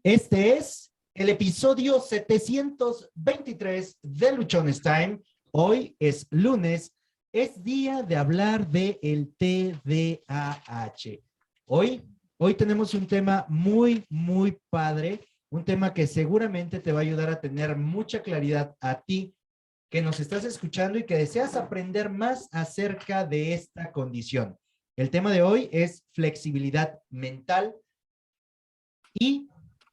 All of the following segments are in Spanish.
Este es el episodio 723 de Luchones Time. Hoy es lunes, es día de hablar de el TDAH. Hoy tenemos un tema muy padre, un tema que seguramente te va a ayudar a tener mucha claridad a ti que nos estás escuchando y que deseas aprender más acerca de esta condición. El tema de hoy es flexibilidad mental y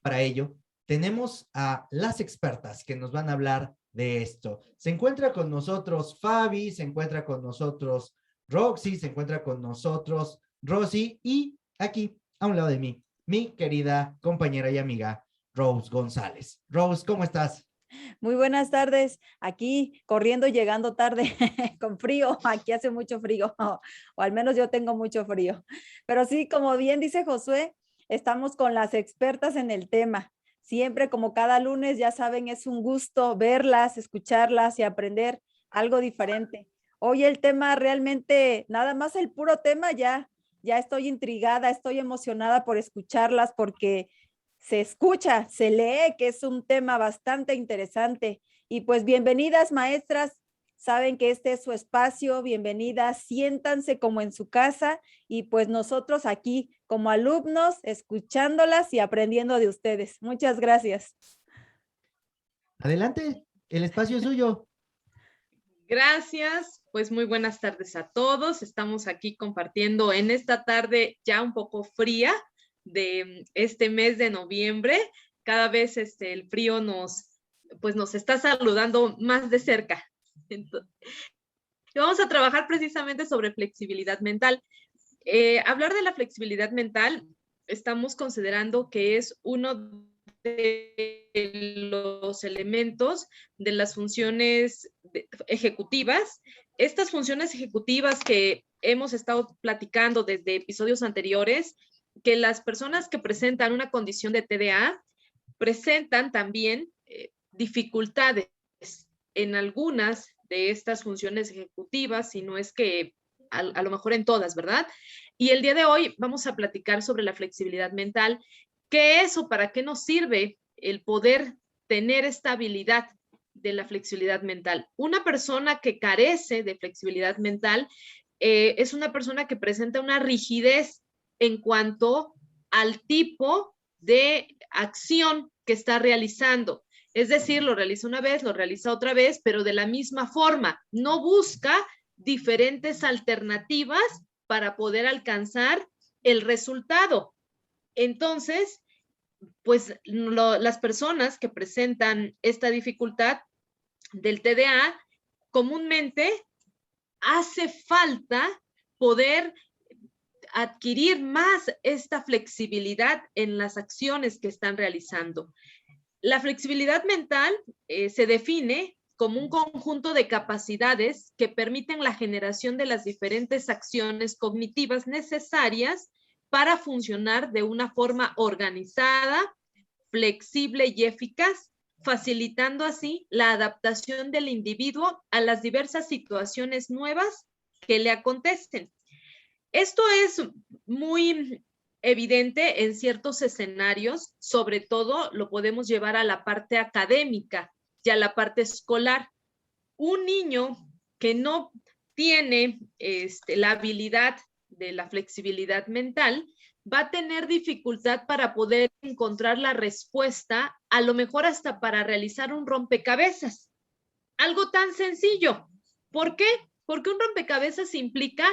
para ello tenemos a las expertas que nos van a hablar de esto. Se encuentra con nosotros Fabi, se encuentra con nosotros Roxy, se encuentra con nosotros Rosy y aquí a un lado de mí, mi querida compañera y amiga Rose González. Rose, ¿cómo estás? Muy buenas tardes, aquí corriendo, llegando tarde, con frío, aquí hace mucho frío, o al menos yo tengo mucho frío. Pero sí, como bien dice Josué, estamos con las expertas en el tema. Siempre, como cada lunes, ya saben, es un gusto verlas, escucharlas y aprender algo diferente. Hoy el tema realmente, nada más el puro tema, ya estoy intrigada, estoy emocionada por escucharlas porque se escucha, se lee, que es un tema bastante interesante. Y pues bienvenidas, maestras. Saben que este es su espacio. Bienvenidas, siéntanse como en su casa y pues nosotros aquí como alumnos escuchándolas y aprendiendo de ustedes. Muchas gracias. Adelante, el espacio es suyo. Gracias, pues muy buenas tardes a todos. Estamos aquí compartiendo en esta tarde ya un poco fría de este mes de noviembre. Cada vez el frío nos está saludando más de cerca. Entonces, vamos a trabajar precisamente sobre flexibilidad mental. Hablar de la flexibilidad mental, estamos considerando que es uno de los elementos de las funciones ejecutivas. Estas funciones ejecutivas que hemos estado platicando desde episodios anteriores, que las personas que presentan una condición de TDA presentan también dificultades en algunas de estas funciones ejecutivas, si no es que a lo mejor en todas, ¿verdad? Y el día de hoy vamos a platicar sobre la flexibilidad mental. ¿Qué es o para qué nos sirve el poder tener esta habilidad de la flexibilidad mental? Una persona que carece de flexibilidad mental es una persona que presenta una rigidez en cuanto al tipo de acción que está realizando. Es decir, lo realiza una vez, lo realiza otra vez, pero de la misma forma. No busca diferentes alternativas para poder alcanzar el resultado. Entonces, pues las personas que presentan esta dificultad del TDA, comúnmente hace falta poder adquirir más esta flexibilidad en las acciones que están realizando. La flexibilidad mental se define como un conjunto de capacidades que permiten la generación de las diferentes acciones cognitivas necesarias para funcionar de una forma organizada, flexible y eficaz, facilitando así la adaptación del individuo a las diversas situaciones nuevas que le acontecen. Esto es muy evidente en ciertos escenarios, sobre todo lo podemos llevar a la parte académica y a la parte escolar. Un niño que no tiene la habilidad de la flexibilidad mental va a tener dificultad para poder encontrar la respuesta, a lo mejor hasta para realizar un rompecabezas. Algo tan sencillo. ¿Por qué? Porque un rompecabezas implica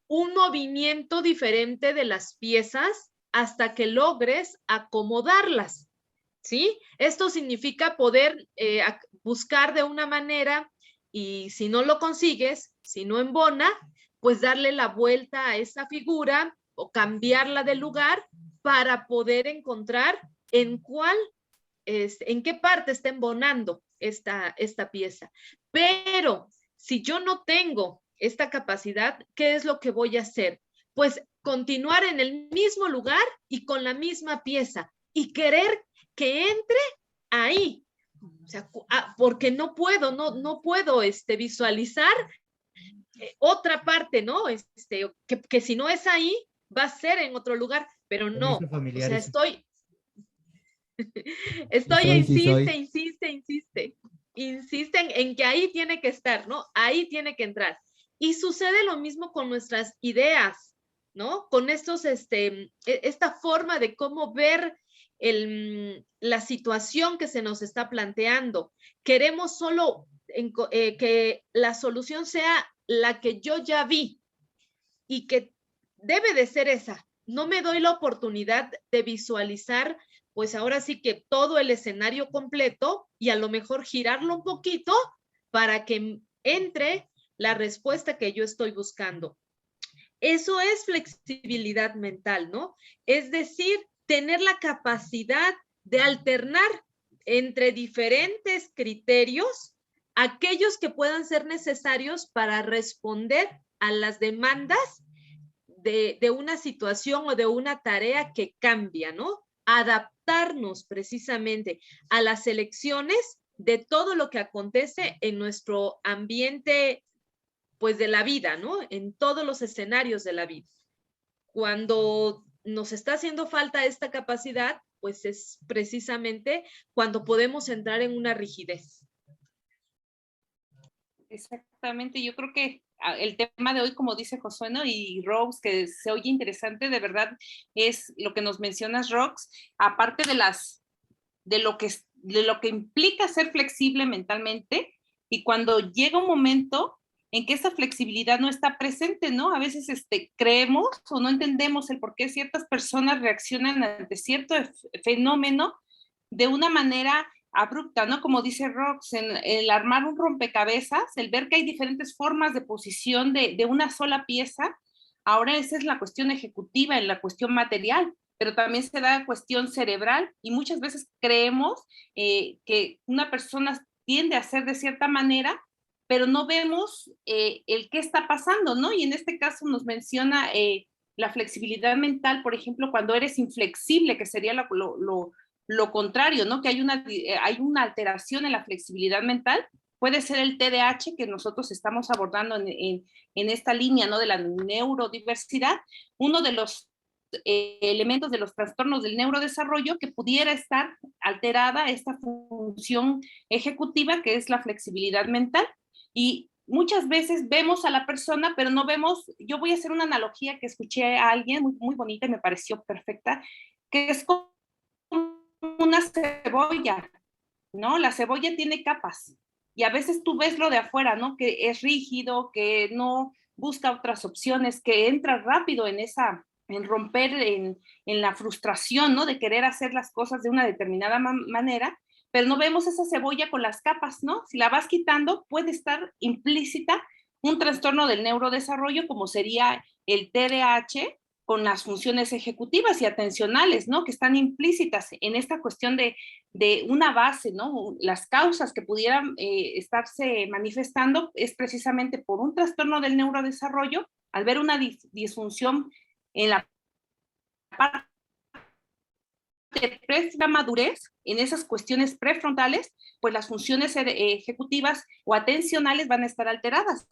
un movimiento diferente de las piezas hasta que logres acomodarlas, ¿sí? Esto significa poder buscar de una manera y si no lo consigues, si no embona, pues darle la vuelta a esa figura o cambiarla de lugar para poder encontrar en qué parte está embonando esta pieza. Pero si yo no tengo esta capacidad, ¿qué es lo que voy a hacer? Pues continuar en el mismo lugar y con la misma pieza y querer que entre ahí. O sea, porque no puedo visualizar otra parte, ¿no? Que si no es ahí, va a ser en otro lugar, pero no. Permiso, O sea, familiares. Estoy, Sí soy. insisten en que ahí tiene que estar, ¿no? Ahí tiene que entrar. Y sucede lo mismo con nuestras ideas, ¿no? Con esta forma de cómo ver la situación que se nos está planteando. Queremos solo que la solución sea la que yo ya vi y que debe de ser esa. No me doy la oportunidad de visualizar, pues ahora sí que todo el escenario completo y a lo mejor girarlo un poquito para que entre la respuesta que yo estoy buscando. Eso es flexibilidad mental, ¿no? Es decir, tener la capacidad de alternar entre diferentes criterios aquellos que puedan ser necesarios para responder a las demandas de una situación o de una tarea que cambia, ¿no? Adaptarnos precisamente a las elecciones de todo lo que acontece en nuestro ambiente, pues de la vida, ¿no? En todos los escenarios de la vida. Cuando nos está haciendo falta esta capacidad, pues es precisamente cuando podemos entrar en una rigidez. Exactamente, yo creo que el tema de hoy, como dice Josué, ¿no? Y Rox, que se oye interesante, de verdad, es lo que nos mencionas, Rox, aparte de lo que implica ser flexible mentalmente, y cuando llega un momento en que esa flexibilidad no está presente, ¿no? A veces creemos o no entendemos el por qué ciertas personas reaccionan ante cierto fenómeno de una manera abrupta, ¿no? Como dice Rox, el armar un rompecabezas, el ver que hay diferentes formas de posición de una sola pieza. Ahora esa es la cuestión ejecutiva, en la cuestión material, pero también se da cuestión cerebral y muchas veces creemos que una persona tiende a ser de cierta manera, pero no vemos el qué está pasando, ¿no? Y en este caso nos menciona la flexibilidad mental, por ejemplo, cuando eres inflexible, que sería lo contrario, ¿no? Que hay una alteración en la flexibilidad mental. Puede ser el TDAH que nosotros estamos abordando en esta línea, ¿no? De la neurodiversidad. Uno de los elementos de los trastornos del neurodesarrollo que pudiera estar alterada esta función ejecutiva que es la flexibilidad mental. Y muchas veces vemos a la persona, pero no vemos, yo voy a hacer una analogía que escuché a alguien muy, muy bonita y me pareció perfecta, que es como una cebolla, ¿no? La cebolla tiene capas y a veces tú ves lo de afuera, ¿no? Que es rígido, que no busca otras opciones, que entra rápido en romper en la frustración, ¿no? De querer hacer las cosas de una determinada manera, pero no vemos esa cebolla con las capas, ¿no? Si la vas quitando, puede estar implícita un trastorno del neurodesarrollo como sería el TDAH, con las funciones ejecutivas y atencionales, ¿no? Que están implícitas en esta cuestión de una base, ¿no? Las causas que pudieran estarse manifestando es precisamente por un trastorno del neurodesarrollo, al ver una disfunción en la parte de la madurez, en esas cuestiones prefrontales, pues las funciones ejecutivas o atencionales van a estar alteradas,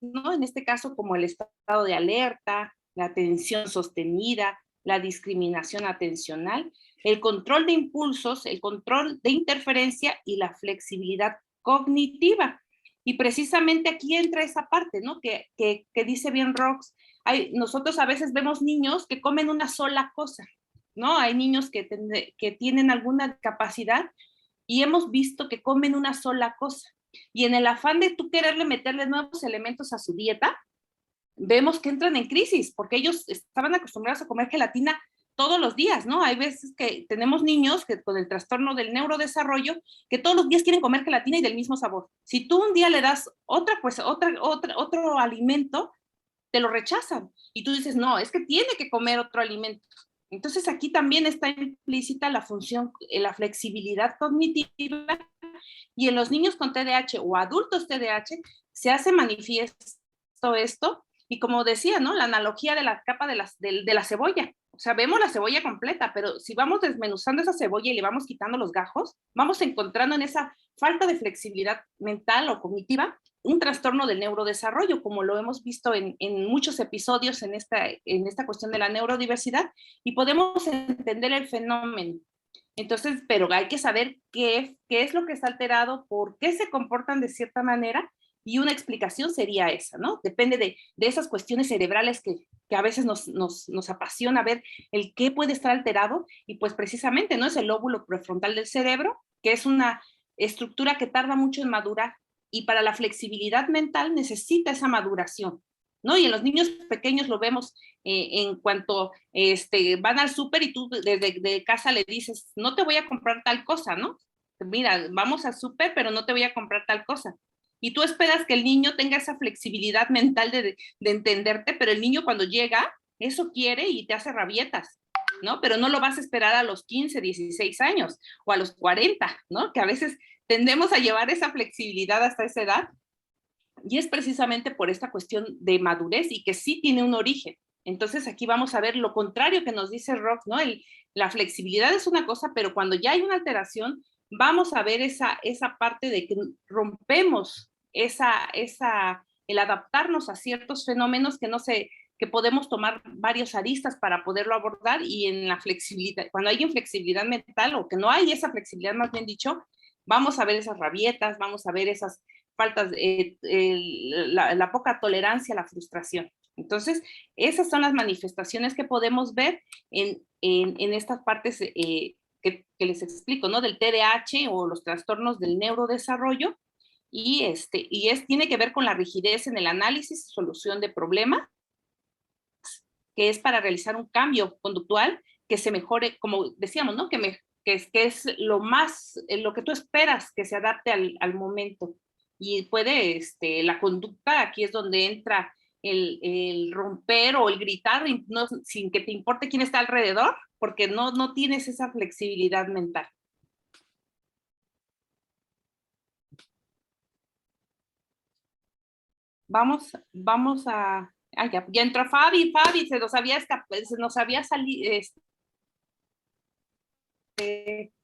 ¿no? En este caso, como el estado de alerta, la atención sostenida, la discriminación atencional, el control de impulsos, el control de interferencia y la flexibilidad cognitiva. Y precisamente aquí entra esa parte, ¿no? Que dice bien Rox. Nosotros a veces vemos niños que comen una sola cosa, ¿no? Hay niños que tienen alguna capacidad y hemos visto que comen una sola cosa. Y en el afán de tú quererle meterle nuevos elementos a su dieta, vemos que entran en crisis, porque ellos estaban acostumbrados a comer gelatina todos los días, ¿no? Hay veces que tenemos niños que con el trastorno del neurodesarrollo, que todos los días quieren comer gelatina y del mismo sabor. Si tú un día le das otro alimento, te lo rechazan. Y tú dices, no, es que tiene que comer otro alimento. Entonces aquí también está implícita la función, la flexibilidad cognitiva, y en los niños con TDAH o adultos TDAH se hace manifiesto esto. Y como decía, ¿no? La analogía de la capa de la cebolla. O sea, vemos la cebolla completa, pero si vamos desmenuzando esa cebolla y le vamos quitando los gajos, vamos encontrando en esa falta de flexibilidad mental o cognitiva un trastorno del neurodesarrollo, como lo hemos visto en muchos episodios en esta cuestión de la neurodiversidad, y podemos entender el fenómeno. Entonces, pero hay que saber qué es lo que está alterado, por qué se comportan de cierta manera, y una explicación sería esa, ¿no? Depende de esas cuestiones cerebrales que a veces nos apasiona ver el qué puede estar alterado, y pues precisamente, ¿no? Es el lóbulo prefrontal del cerebro, que es una estructura que tarda mucho en madurar, y para la flexibilidad mental necesita esa maduración, ¿no? Y en los niños pequeños lo vemos en cuanto van al súper y tú desde casa le dices, no te voy a comprar tal cosa, ¿no? Mira, vamos al súper, pero no te voy a comprar tal cosa. Y tú esperas que el niño tenga esa flexibilidad mental de entenderte, pero el niño cuando llega, eso quiere y te hace rabietas, ¿no? Pero no lo vas a esperar a los 15, 16 años o a los 40, ¿no? Que a veces tendemos a llevar esa flexibilidad hasta esa edad, y es precisamente por esta cuestión de madurez y que sí tiene un origen. Entonces aquí vamos a ver lo contrario que nos dice Rox, ¿no? La flexibilidad es una cosa, pero cuando ya hay una alteración, vamos a ver esa parte de que rompemos el adaptarnos a ciertos fenómenos que podemos tomar varios aristas para poderlo abordar, y en la flexibilidad, cuando hay inflexibilidad mental, o que no hay esa flexibilidad, más bien dicho, vamos a ver esas rabietas, vamos a ver esas faltas, la poca tolerancia a la frustración. Entonces, esas son las manifestaciones que podemos ver en estas partes que les explico, ¿no? Del TDAH o los trastornos del neurodesarrollo, y tiene que ver con la rigidez en el análisis y solución de problemas, que es para realizar un cambio conductual que se mejore, como decíamos, ¿no? Que es lo que tú esperas que se adapte al momento. Y la conducta, aquí es donde entra el romper o el gritar, no, sin que te importe quién está alrededor, porque no tienes esa flexibilidad mental. Vamos a... ya entró Fabi, se nos había salido,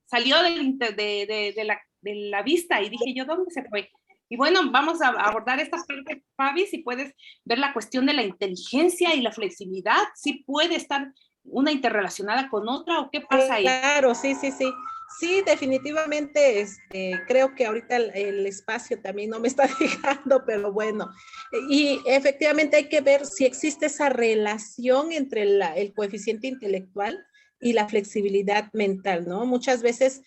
salió de la vista, y dije yo, ¿dónde se fue? Y bueno, vamos a abordar esta parte, Fabi, si puedes ver la cuestión de la inteligencia y la flexibilidad, si puede estar una interrelacionada con otra, o qué pasa ahí. Claro, sí. Sí, definitivamente, creo que ahorita el espacio también no me está dejando, pero bueno. Y efectivamente hay que ver si existe esa relación entre el coeficiente intelectual y la flexibilidad mental, ¿no? Muchas veces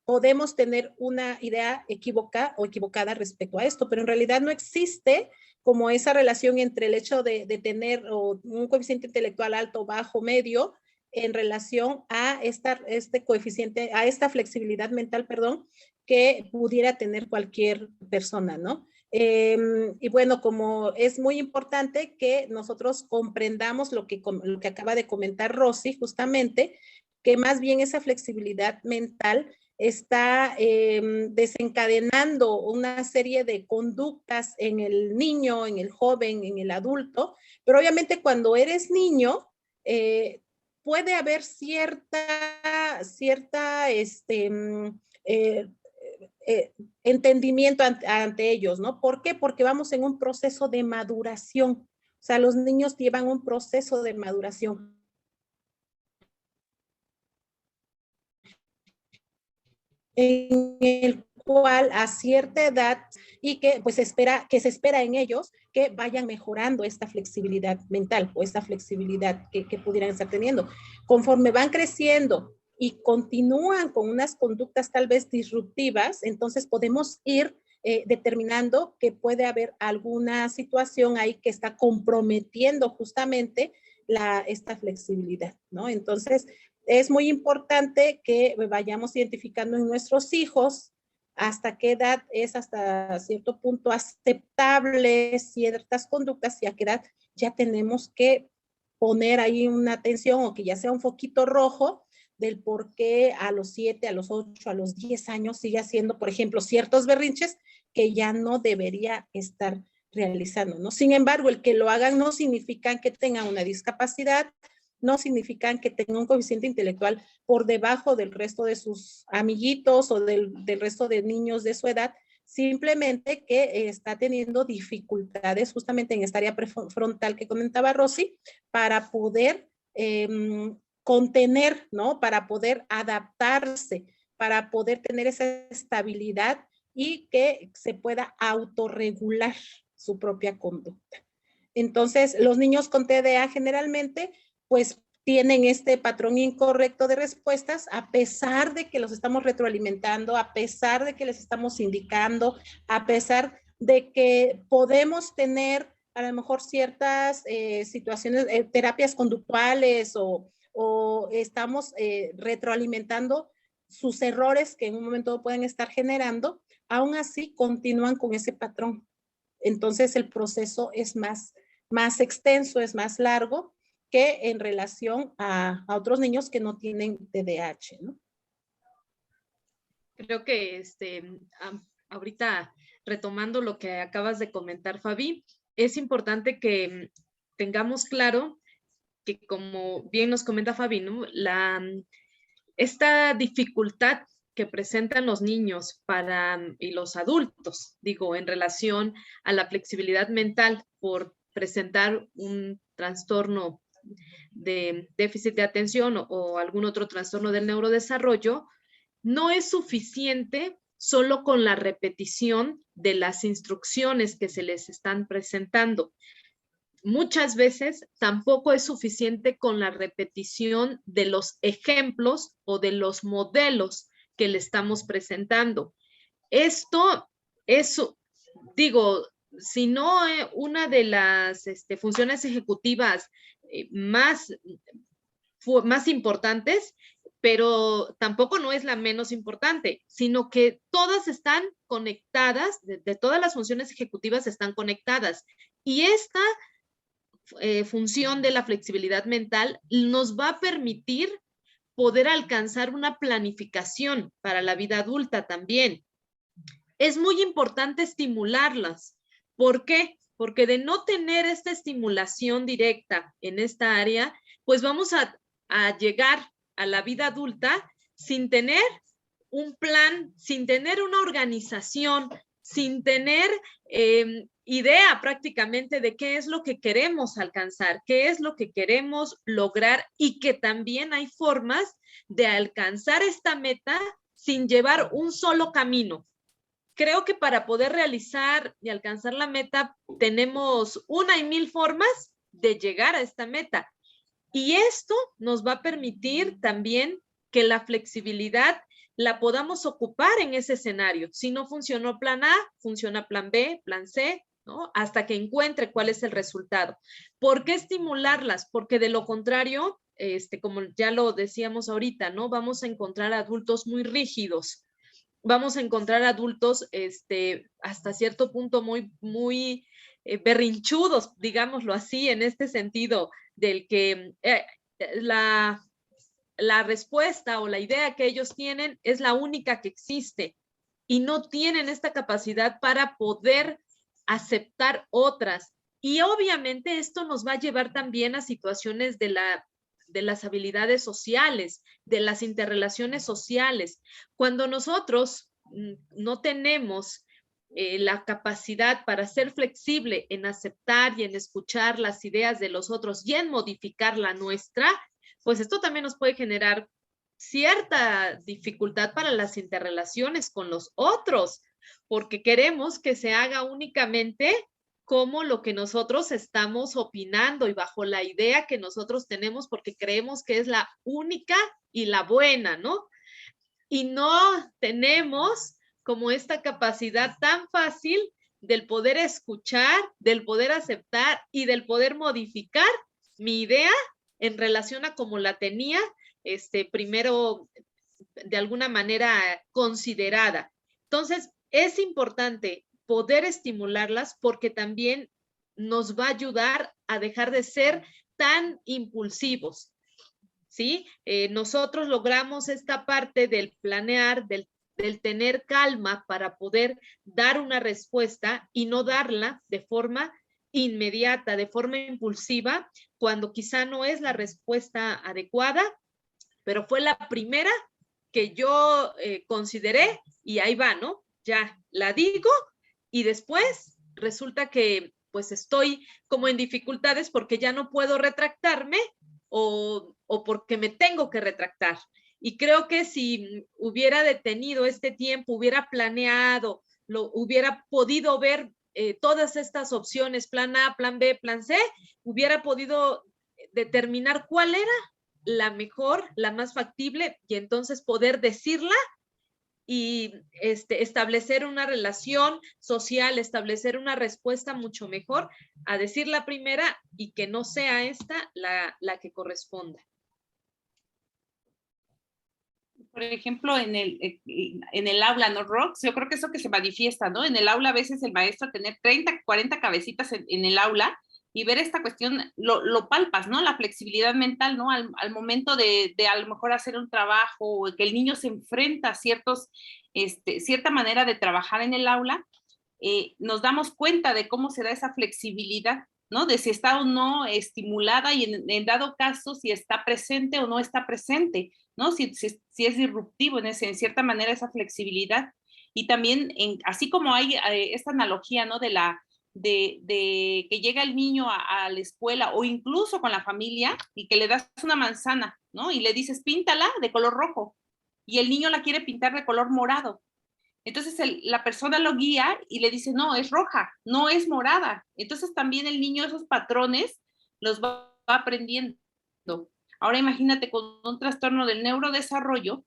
podemos tener una idea equivocada respecto a esto, pero en realidad no existe como esa relación entre el hecho de tener un coeficiente intelectual alto, bajo, medio, en relación a este coeficiente, a esta flexibilidad mental, perdón, que pudiera tener cualquier persona, ¿no? Y bueno, como es muy importante que nosotros comprendamos lo que acaba de comentar Rosy, justamente, que más bien esa flexibilidad mental está desencadenando una serie de conductas en el niño, en el joven, en el adulto, pero obviamente cuando eres niño, puede haber cierta entendimiento ante ellos, ¿no? ¿Por qué? Porque vamos en un proceso de maduración. O sea, los niños llevan un proceso de maduración. En el cual a cierta edad y que pues se espera en ellos que vayan mejorando esta flexibilidad mental o esta flexibilidad que pudieran estar teniendo. Conforme van creciendo y continúan con unas conductas tal vez disruptivas, entonces podemos ir determinando que puede haber alguna situación ahí que está comprometiendo justamente esta flexibilidad, ¿no? Entonces, es muy importante que vayamos identificando en nuestros hijos hasta qué edad es hasta cierto punto aceptable ciertas conductas y a qué edad ya tenemos que poner ahí una atención o que ya sea un foquito rojo del por qué a los 7, a los 8, a los 10 años sigue haciendo, por ejemplo, ciertos berrinches que ya no debería estar realizando, ¿no? Sin embargo, el que lo hagan no significa que tengan una discapacidad, no significan que tenga un coeficiente intelectual por debajo del resto de sus amiguitos o del resto de niños de su edad, simplemente que está teniendo dificultades justamente en esta área prefrontal que comentaba Rosy, para poder contener, ¿no? Para poder adaptarse, para poder tener esa estabilidad y que se pueda autorregular su propia conducta. Entonces, los niños con TDA generalmente, pues, tienen este patrón incorrecto de respuestas, a pesar de que los estamos retroalimentando, a pesar de que les estamos indicando, a pesar de que podemos tener a lo mejor ciertas situaciones, terapias conductuales o estamos retroalimentando sus errores que en un momento pueden estar generando, aún así continúan con ese patrón. Entonces el proceso es más extenso, es más largo que en relación a otros niños que no tienen TDAH, ¿no? Creo que ahorita retomando lo que acabas de comentar, Fabi, es importante que tengamos claro que, como bien nos comenta Fabi, ¿no? Esta dificultad que presentan los niños y los adultos, digo, en relación a la flexibilidad mental por presentar un trastorno de déficit de atención o algún otro trastorno del neurodesarrollo, no es suficiente solo con la repetición de las instrucciones que se les están presentando. Muchas veces tampoco es suficiente con la repetición de los ejemplos o de los modelos que le estamos presentando. Esto es, digo, si no una de las funciones ejecutivas más importantes, pero tampoco no es la menos importante, sino que todas están conectadas, de todas las funciones ejecutivas están conectadas. Y esta función de la flexibilidad mental nos va a permitir poder alcanzar una planificación para la vida adulta también. Es muy importante estimularlas. ¿Por qué? Porque de no tener esta estimulación directa en esta área, pues vamos a llegar a la vida adulta sin tener un plan, sin tener una organización, sin tener idea prácticamente de qué es lo que queremos alcanzar, qué es lo que queremos lograr, y que también hay formas de alcanzar esta meta sin llevar un solo camino. Creo que para poder realizar y alcanzar la meta tenemos 1,000 formas de llegar a esta meta. Y esto nos va a permitir también que la flexibilidad la podamos ocupar en ese escenario. Si no funcionó plan A, funciona plan B, plan C, ¿no? Hasta que encuentre cuál es el resultado. ¿Por qué estimularlas? Porque de lo contrario, como ya lo decíamos ahorita, ¿no? Vamos a encontrar adultos muy rígidos. Vamos a encontrar adultos hasta cierto punto muy berrinchudos, digámoslo así, en este sentido, del que la respuesta o la idea que ellos tienen es la única que existe y no tienen esta capacidad para poder aceptar otras. Y obviamente esto nos va a llevar también a situaciones de las habilidades sociales, de las interrelaciones sociales. Cuando nosotros no tenemos la capacidad para ser flexible en aceptar y en escuchar las ideas de los otros y en modificar la nuestra, pues esto también nos puede generar cierta dificultad para las interrelaciones con los otros, porque queremos que se haga únicamente como lo que nosotros estamos opinando y bajo la idea que nosotros tenemos, porque creemos que es la única y la buena, ¿no? Y no tenemos como esta capacidad tan fácil del poder escuchar, del poder aceptar y del poder modificar mi idea en relación a cómo la tenía primero de alguna manera considerada. Entonces, es importante poder estimularlas porque también nos va a ayudar a dejar de ser tan impulsivos, ¿sí? Nosotros logramos esta parte del planear, del tener calma para poder dar una respuesta y no darla de forma inmediata, de forma impulsiva, cuando quizá no es la respuesta adecuada, pero fue la primera que yo consideré y ahí va, ¿no? Ya la digo y después resulta que pues estoy como en dificultades porque ya no puedo retractarme o o porque me tengo que retractar. Y creo que si hubiera detenido este tiempo, hubiera planeado, hubiera podido ver todas estas opciones, plan A, plan B, plan C, hubiera podido determinar cuál era la mejor, la más factible, y entonces poder decirla y establecer una relación social, establecer una respuesta mucho mejor a decir la primera y que no sea esta la que corresponda. Por ejemplo, en el aula, ¿no, Rox? Yo creo que eso que se manifiesta, ¿no? En el aula a veces el maestro tener 30, 40 cabecitas en el aula y ver esta cuestión, lo palpas, ¿no? La flexibilidad mental, ¿no? Al momento de a lo mejor hacer un trabajo, o que el niño se enfrenta a cierta manera de trabajar en el aula, nos damos cuenta de cómo se da esa flexibilidad, ¿no? De si está o no estimulada y en dado caso si está presente o no está presente, ¿no? Si es disruptivo en cierta manera esa flexibilidad. Y también, así como hay esta analogía, ¿no? De que llega el niño a la escuela o incluso con la familia y que le das una manzana, ¿no? Y le dices, píntala de color rojo. Y el niño la quiere pintar de color morado. Entonces la persona lo guía y le dice, no, es roja, no es morada. Entonces también el niño esos patrones los va aprendiendo. Ahora imagínate con un trastorno del neurodesarrollo,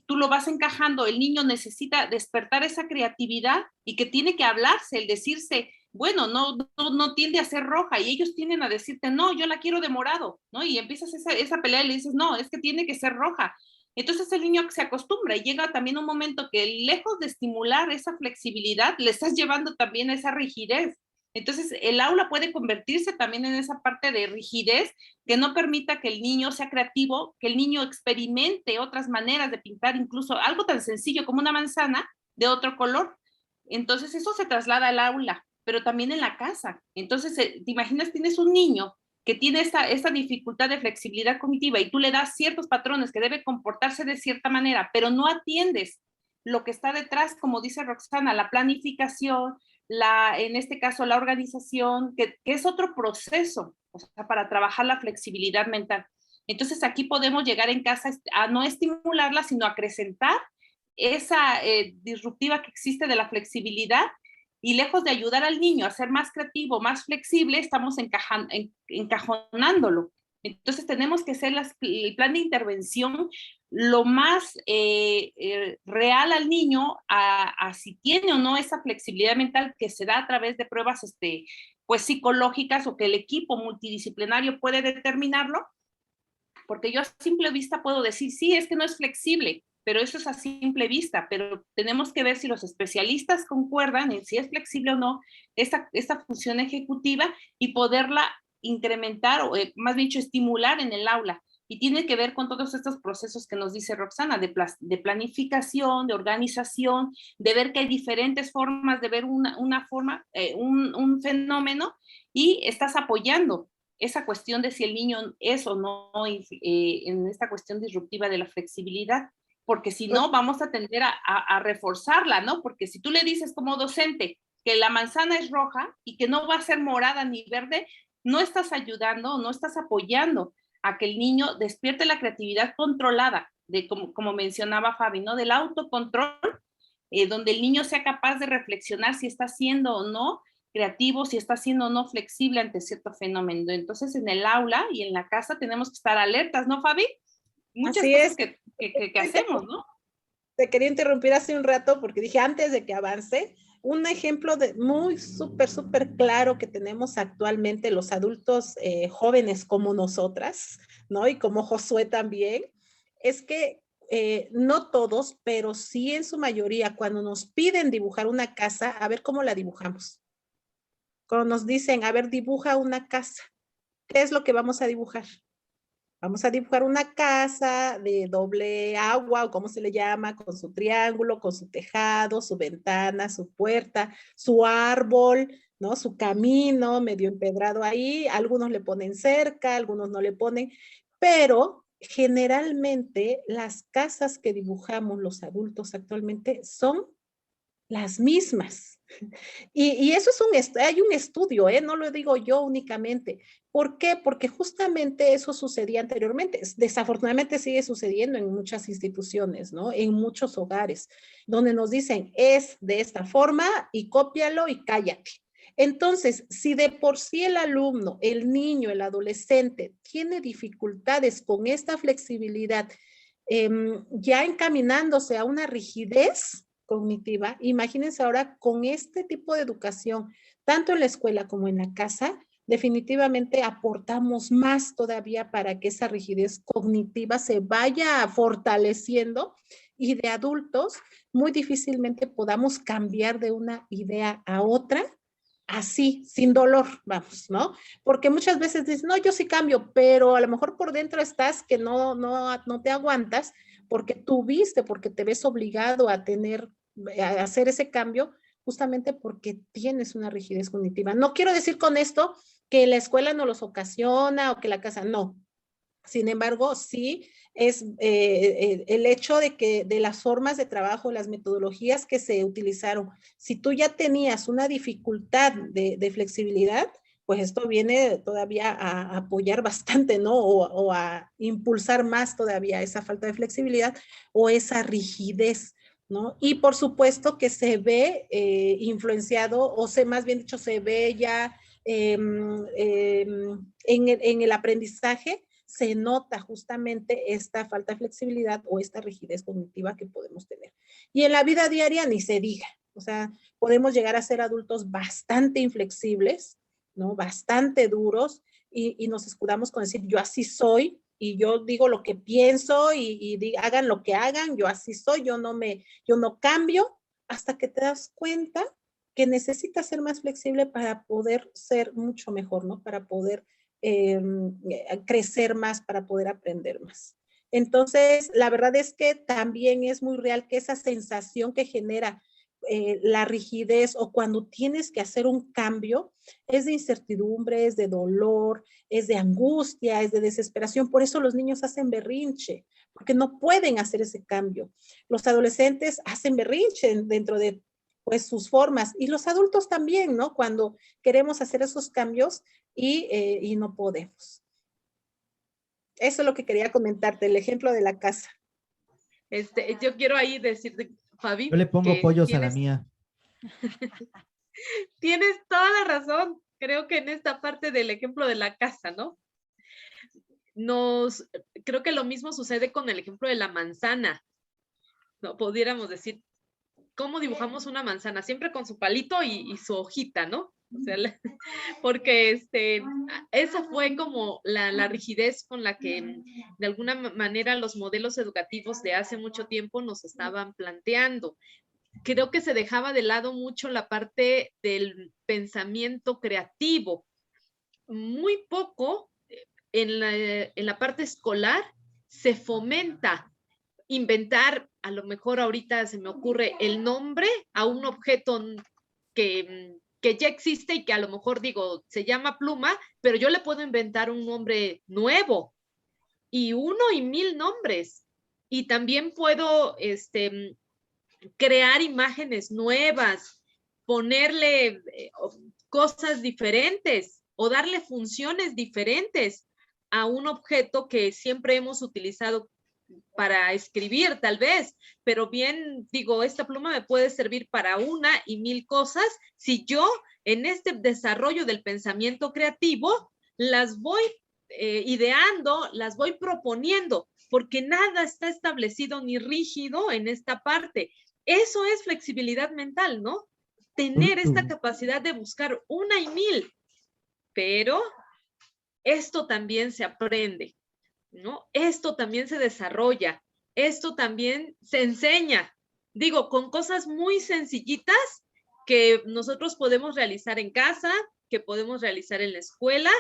tú lo vas encajando, el niño necesita despertar esa creatividad y que tiene que hablarse, el decirse, bueno, no tiende a ser roja y ellos tienden a decirte, no, yo la quiero de morado, ¿no? Y empiezas esa pelea y le dices, no, es que tiene que ser roja. Entonces el niño se acostumbra y llega también un momento que lejos de estimular esa flexibilidad, le estás llevando también a esa rigidez. Entonces el aula puede convertirse también en esa parte de rigidez que no permita que el niño sea creativo, que el niño experimente otras maneras de pintar, incluso algo tan sencillo como una manzana de otro color. Entonces eso se traslada al aula, pero también en la casa. Entonces, te imaginas, tienes un niño que tiene esta dificultad de flexibilidad cognitiva y tú le das ciertos patrones que debe comportarse de cierta manera, pero no atiendes lo que está detrás, como dice Roxana, la planificación, en este caso la organización, que es otro proceso, o sea, para trabajar la flexibilidad mental. Entonces aquí podemos llegar en casa a no estimularla, sino a acrecentar esa disruptiva que existe de la flexibilidad y lejos de ayudar al niño a ser más creativo, más flexible, estamos encajonándolo. Entonces tenemos que hacer el plan de intervención lo más real al niño a si tiene o no esa flexibilidad mental que se da a través de pruebas pues psicológicas o que el equipo multidisciplinario puede determinarlo, porque yo a simple vista puedo decir, sí, es que no es flexible, pero eso es a simple vista, pero tenemos que ver si los especialistas concuerdan en si es flexible o no esta función ejecutiva y poderla incrementar o más bien dicho estimular en el aula. Y tiene que ver con todos estos procesos que nos dice Roxana, de planificación, de organización, de ver que hay diferentes formas de ver una forma, un fenómeno y estás apoyando esa cuestión de si el niño es o no en esta cuestión disruptiva de la flexibilidad, porque si no vamos a tender a reforzarla, ¿no? Porque si tú le dices como docente que la manzana es roja y que no va a ser morada ni verde, no estás ayudando, no estás apoyando a que el niño despierte la creatividad controlada, como mencionaba Fabi, ¿no? Del autocontrol, donde el niño sea capaz de reflexionar si está siendo o no creativo, si está siendo o no flexible ante cierto fenómeno. Entonces, en el aula y en la casa tenemos que estar alertas, ¿no, Fabi? Muchas Así cosas es. que hacemos, ¿no? Te quería interrumpir hace un rato porque dije antes de que avance, un ejemplo de muy súper claro que tenemos actualmente los adultos jóvenes como nosotras, ¿no? Y como Josué también, es que no todos, pero sí en su mayoría, cuando nos piden dibujar una casa, a ver cómo la dibujamos. Cuando nos dicen, a ver, dibuja una casa, ¿qué es lo que vamos a dibujar? Vamos a dibujar una casa de doble agua o como se le llama, con su triángulo, con su tejado, su ventana, su puerta, su árbol, ¿no? Su camino medio empedrado ahí. Algunos le ponen cerca, algunos no le ponen, pero generalmente las casas que dibujamos los adultos actualmente son las mismas. Y eso es hay un estudio, no lo digo yo únicamente. ¿Por qué? Porque justamente eso sucedía anteriormente. Desafortunadamente sigue sucediendo en muchas instituciones, ¿no? En muchos hogares, donde nos dicen, es de esta forma y cópialo y cállate. Entonces, si de por sí el alumno, el niño, el adolescente tiene dificultades con esta flexibilidad, ya encaminándose a una rigidez cognitiva, imagínense ahora con este tipo de educación, tanto en la escuela como en la casa, definitivamente aportamos más todavía para que esa rigidez cognitiva se vaya fortaleciendo y de adultos muy difícilmente podamos cambiar de una idea a otra así, sin dolor, vamos, ¿no? Porque muchas veces dices, no, yo sí cambio, pero a lo mejor por dentro estás que no te aguantas porque tuviste, porque te ves obligado a hacer ese cambio, justamente porque tienes una rigidez cognitiva. No quiero decir con esto que la escuela no los ocasiona o que la casa no. Sin embargo, sí es el hecho de que de las formas de trabajo, las metodologías que se utilizaron, si tú ya tenías una dificultad de flexibilidad, pues esto viene todavía a apoyar bastante, ¿no? O a impulsar más todavía esa falta de flexibilidad o esa rigidez, ¿no? Y por supuesto que se ve influenciado, más bien dicho, se ve ya en el aprendizaje, se nota justamente esta falta de flexibilidad o esta rigidez cognitiva que podemos tener. Y en la vida diaria ni se diga, o sea, podemos llegar a ser adultos bastante inflexibles, ¿no? Bastante duros y nos escudamos con decir, yo así soy y yo digo lo que pienso y hagan lo que hagan, yo así soy, yo no cambio, hasta que te das cuenta que necesitas ser más flexible para poder ser mucho mejor, ¿no? Para poder crecer más, para poder aprender más. Entonces, la verdad es que también es muy real que esa sensación que genera la rigidez o cuando tienes que hacer un cambio es de incertidumbre, es de dolor, es de angustia, es de desesperación. Por eso los niños hacen berrinche, porque no pueden hacer ese cambio. Los adolescentes hacen berrinche dentro de pues sus formas y los adultos también, ¿no? Cuando queremos hacer esos cambios y no podemos. Eso es lo que quería comentarte, el ejemplo de la casa. Yo quiero ahí decirte, Fabi, Yo le pongo pollos a la mía. Tienes toda la razón. Creo que en esta parte del ejemplo de la casa, ¿no? Creo que lo mismo sucede con el ejemplo de la manzana. No pudiéramos decir, ¿cómo dibujamos una manzana? Siempre con su palito y su hojita, ¿no? O sea, porque esa fue como la rigidez con la que de alguna manera los modelos educativos de hace mucho tiempo nos estaban planteando. Creo que se dejaba de lado mucho la parte del pensamiento creativo. Muy poco en la parte escolar se fomenta inventar, a lo mejor ahorita se me ocurre el nombre a un objeto que ya existe y que a lo mejor digo, se llama pluma, pero yo le puedo inventar un nombre nuevo y 1 y 1000 nombres. Y también puedo crear imágenes nuevas, ponerle cosas diferentes o darle funciones diferentes a un objeto que siempre hemos utilizado para escribir tal vez, pero bien digo, esta pluma me puede servir para 1 y 1000 cosas si yo en este desarrollo del pensamiento creativo las voy ideando, las voy proponiendo, porque nada está establecido ni rígido en esta parte. Eso es flexibilidad mental, ¿no? Tener esta capacidad de buscar 1 y 1000, pero esto también se aprende, ¿no? Esto también se desarrolla, esto también se enseña, digo, con cosas muy sencillitas que nosotros podemos realizar en casa, que podemos realizar en la escuela,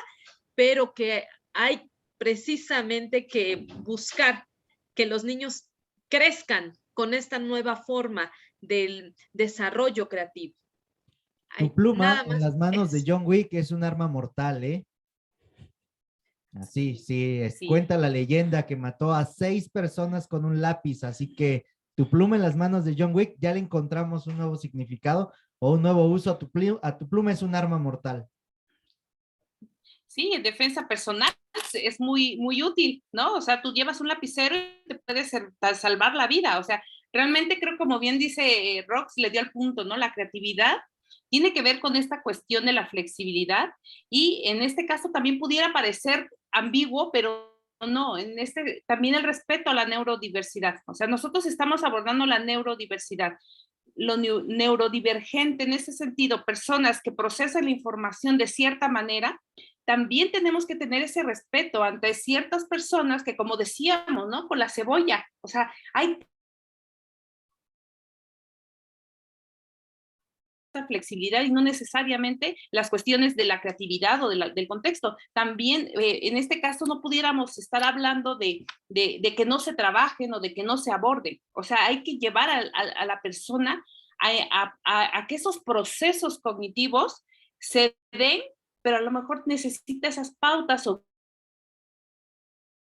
pero que hay precisamente que buscar que los niños crezcan con esta nueva forma del desarrollo creativo. Tu pluma en las manos de John Wick es un arma mortal, ¿eh? Así, sí, Sí. cuenta la leyenda que mató a 6 personas con un lápiz, así que Tu pluma en las manos de John Wick, ya le encontramos un nuevo significado o un nuevo uso. A tu pluma es un arma mortal. Sí, en defensa personal es muy, muy útil, ¿no? O sea, tú llevas un lapicero y te puede salvar la vida. O sea, realmente creo, como bien dice Rox, le dio al punto, ¿no? La creatividad tiene que ver con esta cuestión de la flexibilidad y en este caso también pudiera parecer ambiguo, pero no, también el respeto a la neurodiversidad. O sea, nosotros estamos abordando la neurodiversidad. Lo neurodivergente en ese sentido, personas que procesan la información de cierta manera, también tenemos que tener ese respeto ante ciertas personas que, como decíamos, ¿no? Con la cebolla, o sea, hay flexibilidad y no necesariamente las cuestiones de la creatividad o del contexto. También en este caso no pudiéramos estar hablando de que no se trabajen o de que no se aborden. O sea, hay que llevar a la persona a que esos procesos cognitivos se den, pero a lo mejor necesita esas pautas o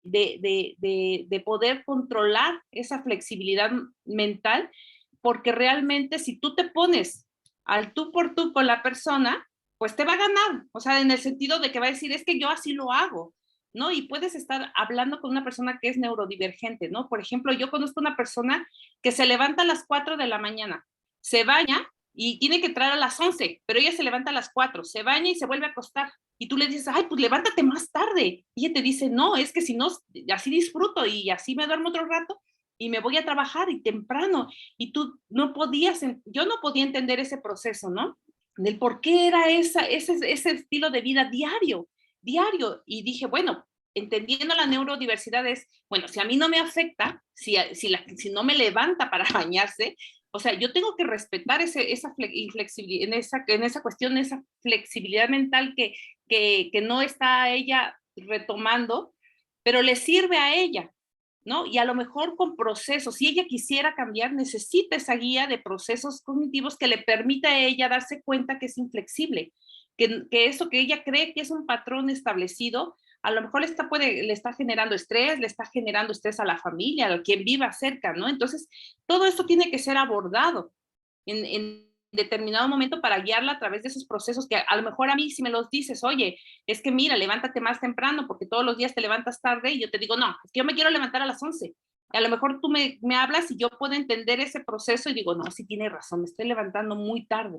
de poder controlar esa flexibilidad mental, porque realmente si tú te pones al tú por tú con la persona, pues te va a ganar, o sea, en el sentido de que va a decir, es que yo así lo hago, ¿no? Y puedes estar hablando con una persona que es neurodivergente, ¿no? Por ejemplo, yo conozco una persona que se levanta a las 4 de la mañana, se baña y tiene que entrar a las 11, pero ella se levanta a las 4, se baña y se vuelve a acostar. Y tú le dices, ay, pues levántate más tarde. Y ella te dice, no, es que si no, así disfruto y así me duermo otro rato y me voy a trabajar y temprano. Y tú no podías, yo no podía entender ese proceso, ¿no? Del por qué era ese estilo de vida diario. Y dije, bueno, entendiendo la neurodiversidad es, bueno, si a mí no me afecta, si no me levanta para bañarse, o sea, yo tengo que respetar esa flexibilidad, en esa cuestión, esa flexibilidad mental que no está ella retomando, pero le sirve a ella, ¿no? Y a lo mejor con procesos, si ella quisiera cambiar, necesita esa guía de procesos cognitivos que le permita a ella darse cuenta que es inflexible, que eso que ella cree que es un patrón establecido, a lo mejor le está generando estrés a la familia, a quien viva cerca, ¿no? Entonces, todo esto tiene que ser abordado en determinado momento para guiarla a través de esos procesos que a lo mejor a mí si me los dices, oye, es que mira, levántate más temprano porque todos los días te levantas tarde y yo te digo, no, es que yo me quiero levantar a las 11. A lo mejor tú me hablas y yo puedo entender ese proceso y digo, no, sí tiene razón, me estoy levantando muy tarde.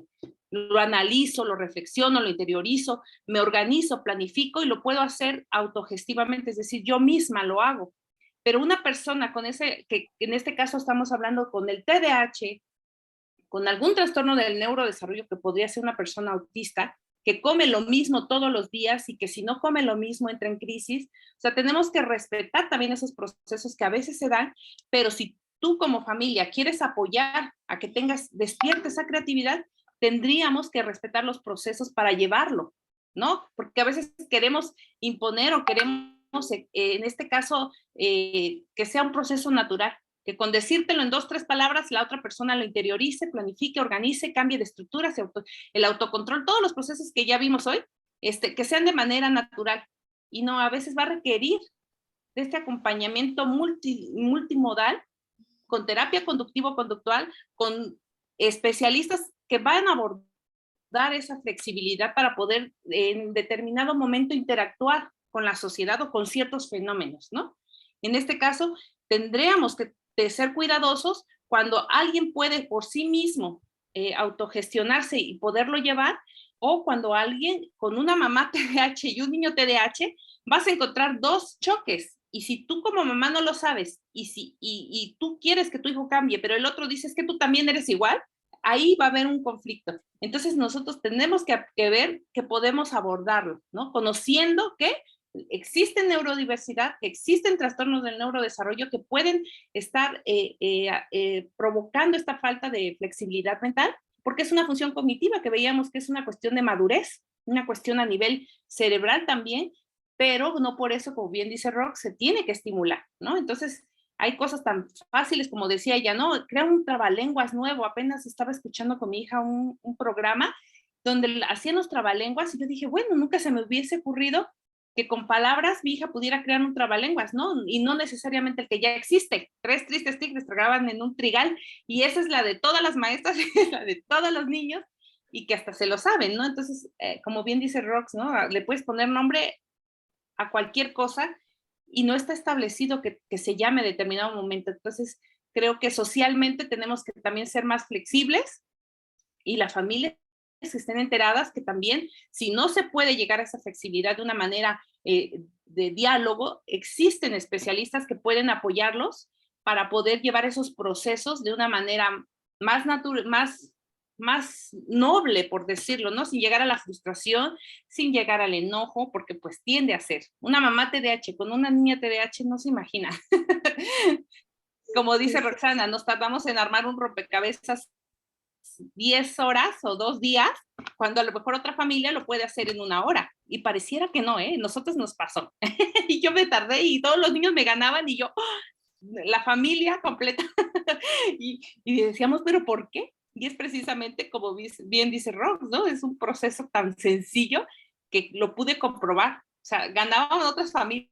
Lo analizo, lo reflexiono, lo interiorizo, me organizo, planifico y lo puedo hacer autogestivamente, es decir, yo misma lo hago. Pero una persona con que en este caso estamos hablando con el TDAH, con algún trastorno del neurodesarrollo que podría ser una persona autista, que come lo mismo todos los días y que si no come lo mismo entra en crisis. O sea, tenemos que respetar también esos procesos que a veces se dan, pero si tú como familia quieres apoyar a que despierte esa creatividad, tendríamos que respetar los procesos para llevarlo, ¿no? Porque a veces queremos imponer o queremos, en este caso, que sea un proceso natural, que con decírtelo en 2, 3 palabras, la otra persona lo interiorice, planifique, organice, cambie de estructuras, el autocontrol, todos los procesos que ya vimos hoy, que sean de manera natural. Y no, a veces va a requerir de este acompañamiento multimodal, con terapia conductivo-conductual, con especialistas que van a abordar esa flexibilidad para poder en determinado momento interactuar con la sociedad o con ciertos fenómenos, ¿no? En este caso, tendríamos que ser cuidadosos cuando alguien puede por sí mismo autogestionarse y poderlo llevar, o cuando alguien con una mamá TDAH y un niño TDAH, vas a encontrar 2 choques. Y si tú como mamá no lo sabes y tú quieres que tu hijo cambie, pero el otro dice que tú también eres igual, ahí va a haber un conflicto. Entonces nosotros tenemos que ver que podemos abordarlo, ¿no? Conociendo que existe neurodiversidad, que existen trastornos del neurodesarrollo que pueden estar provocando esta falta de flexibilidad mental, porque es una función cognitiva que veíamos que es una cuestión de madurez, una cuestión a nivel cerebral también, pero no por eso, como bien dice Rox, se tiene que estimular, ¿no? Entonces, hay cosas tan fáciles como decía ella, ¿no? Crea un trabalenguas nuevo. Apenas estaba escuchando con mi hija un programa donde hacían los trabalenguas y yo dije, bueno, nunca se me hubiese ocurrido que con palabras mi hija pudiera crear un trabalenguas, ¿no? Y no necesariamente el que ya existe. 3 tristes tigres tragaban en un trigal, y esa es la de todas las maestras, es la de todos los niños, y que hasta se lo saben, ¿no? Entonces, como bien dice Rox, ¿no? Le puedes poner nombre a cualquier cosa y no está establecido que se llame determinado momento. Entonces, creo que socialmente tenemos que también ser más flexibles, y las familias que estén enteradas que también, si no se puede llegar a esa flexibilidad de una manera de diálogo, existen especialistas que pueden apoyarlos para poder llevar esos procesos de una manera más natural, más noble, por decirlo, ¿no? Sin llegar a la frustración, sin llegar al enojo, porque pues tiende a ser. Una mamá TDAH con una niña TDAH no se imagina. Como dice Roxana, nos tardamos en armar un rompecabezas 10 horas o 2 días, cuando a lo mejor otra familia lo puede hacer en 1 hora. Y pareciera que no, ¿eh? Nosotros nos pasó. Y yo me tardé y todos los niños me ganaban y yo, la familia completa. y decíamos, ¿pero por qué? Y es precisamente como bien dice Rox, ¿no? Es un proceso tan sencillo que lo pude comprobar. O sea, ganaban otras familias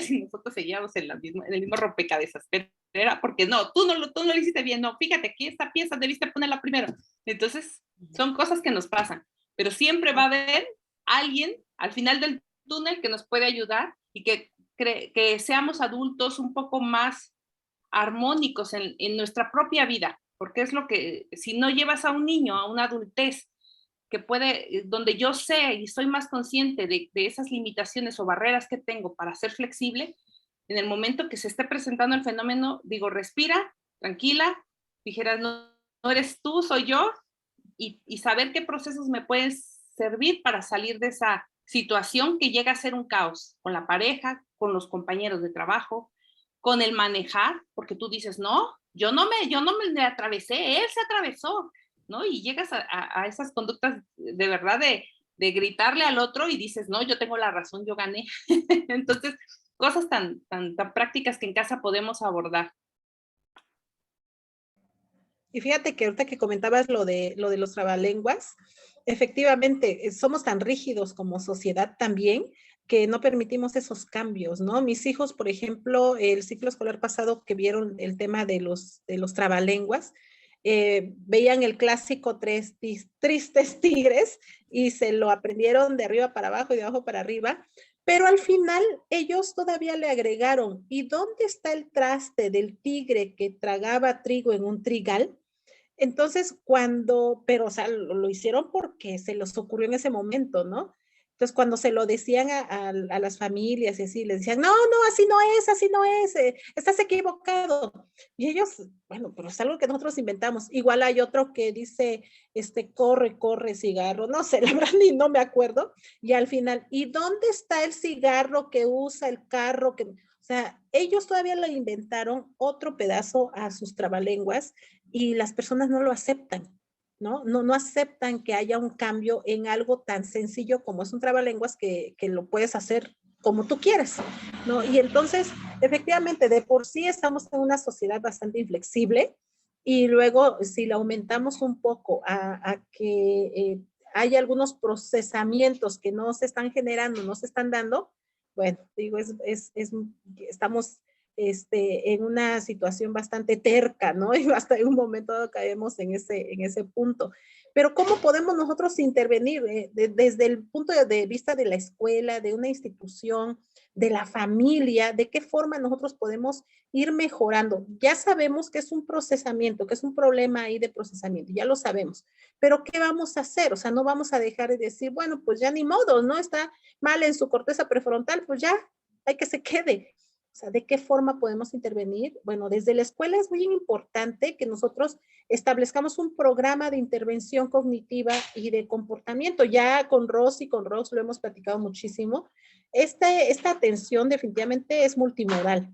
y nosotros seguíamos en el mismo rompecabezas. Pero era porque no, tú no lo hiciste bien, no, fíjate que esta pieza debiste ponerla primero. Entonces, son cosas que nos pasan, pero siempre va a haber alguien al final del túnel que nos puede ayudar y que seamos adultos un poco más armónicos en nuestra propia vida, porque es lo que, si no llevas a un niño a una adultez que puede, donde yo sé y soy más consciente de esas limitaciones o barreras que tengo para ser flexible, en el momento que se esté presentando el fenómeno, digo, respira, tranquila, dijeras, no, no eres tú, soy yo, y saber qué procesos me pueden servir para salir de esa situación que llega a ser un caos, con la pareja, con los compañeros de trabajo, con el manejar, porque tú dices, no, yo no me atravesé, él se atravesó, ¿no? Y llegas a esas conductas de verdad de gritarle al otro y dices, no, yo tengo la razón, yo gané. Entonces, cosas tan prácticas que en casa podemos abordar. Y fíjate que ahorita que comentabas lo de los trabalenguas, efectivamente, somos tan rígidos como sociedad también que no permitimos esos cambios, ¿no? Mis hijos, por ejemplo, el ciclo escolar pasado que vieron el tema de los trabalenguas, veían el clásico tristes tigres y se lo aprendieron de arriba para abajo y de abajo para arriba, pero al final ellos todavía le agregaron, ¿y dónde está el traste del tigre que tragaba trigo en un trigal? Entonces, pero, o sea, lo hicieron porque se les ocurrió en ese momento, ¿no? Entonces, cuando se lo decían a las familias y así, les decían, no, así no es, estás equivocado. Y ellos, bueno, pero es algo que nosotros inventamos. Igual hay otro que dice, corre, cigarro, no sé, la verdad ni no me acuerdo. Y al final, ¿y dónde está el cigarro que usa el carro? O sea, ellos todavía le inventaron otro pedazo a sus trabalenguas y las personas no lo aceptan, ¿no? No aceptan que haya un cambio en algo tan sencillo como es un trabalenguas que lo puedes hacer como tú quieres, ¿no? Y entonces, efectivamente, de por sí estamos en una sociedad bastante inflexible y luego si le aumentamos un poco a que hay algunos procesamientos que no se están generando, no se están dando, bueno, digo, estamos en una situación bastante terca, ¿no? Y hasta en un momento caemos en ese punto. Pero ¿cómo podemos nosotros intervenir desde el punto de vista de la escuela, de una institución, de la familia? ¿De qué forma nosotros podemos ir mejorando? Ya sabemos que es un procesamiento, que es un problema ahí de procesamiento, ya lo sabemos. Pero ¿qué vamos a hacer? O sea, no vamos a dejar de decir, bueno, pues ya ni modo, ¿no? Está mal en su corteza prefrontal, pues ya, hay que se quede. O sea, ¿de qué forma podemos intervenir? Bueno, desde la escuela es muy importante que nosotros establezcamos un programa de intervención cognitiva y de comportamiento. Ya con Ross y con Rox lo hemos platicado muchísimo. Esta atención definitivamente es multimodal.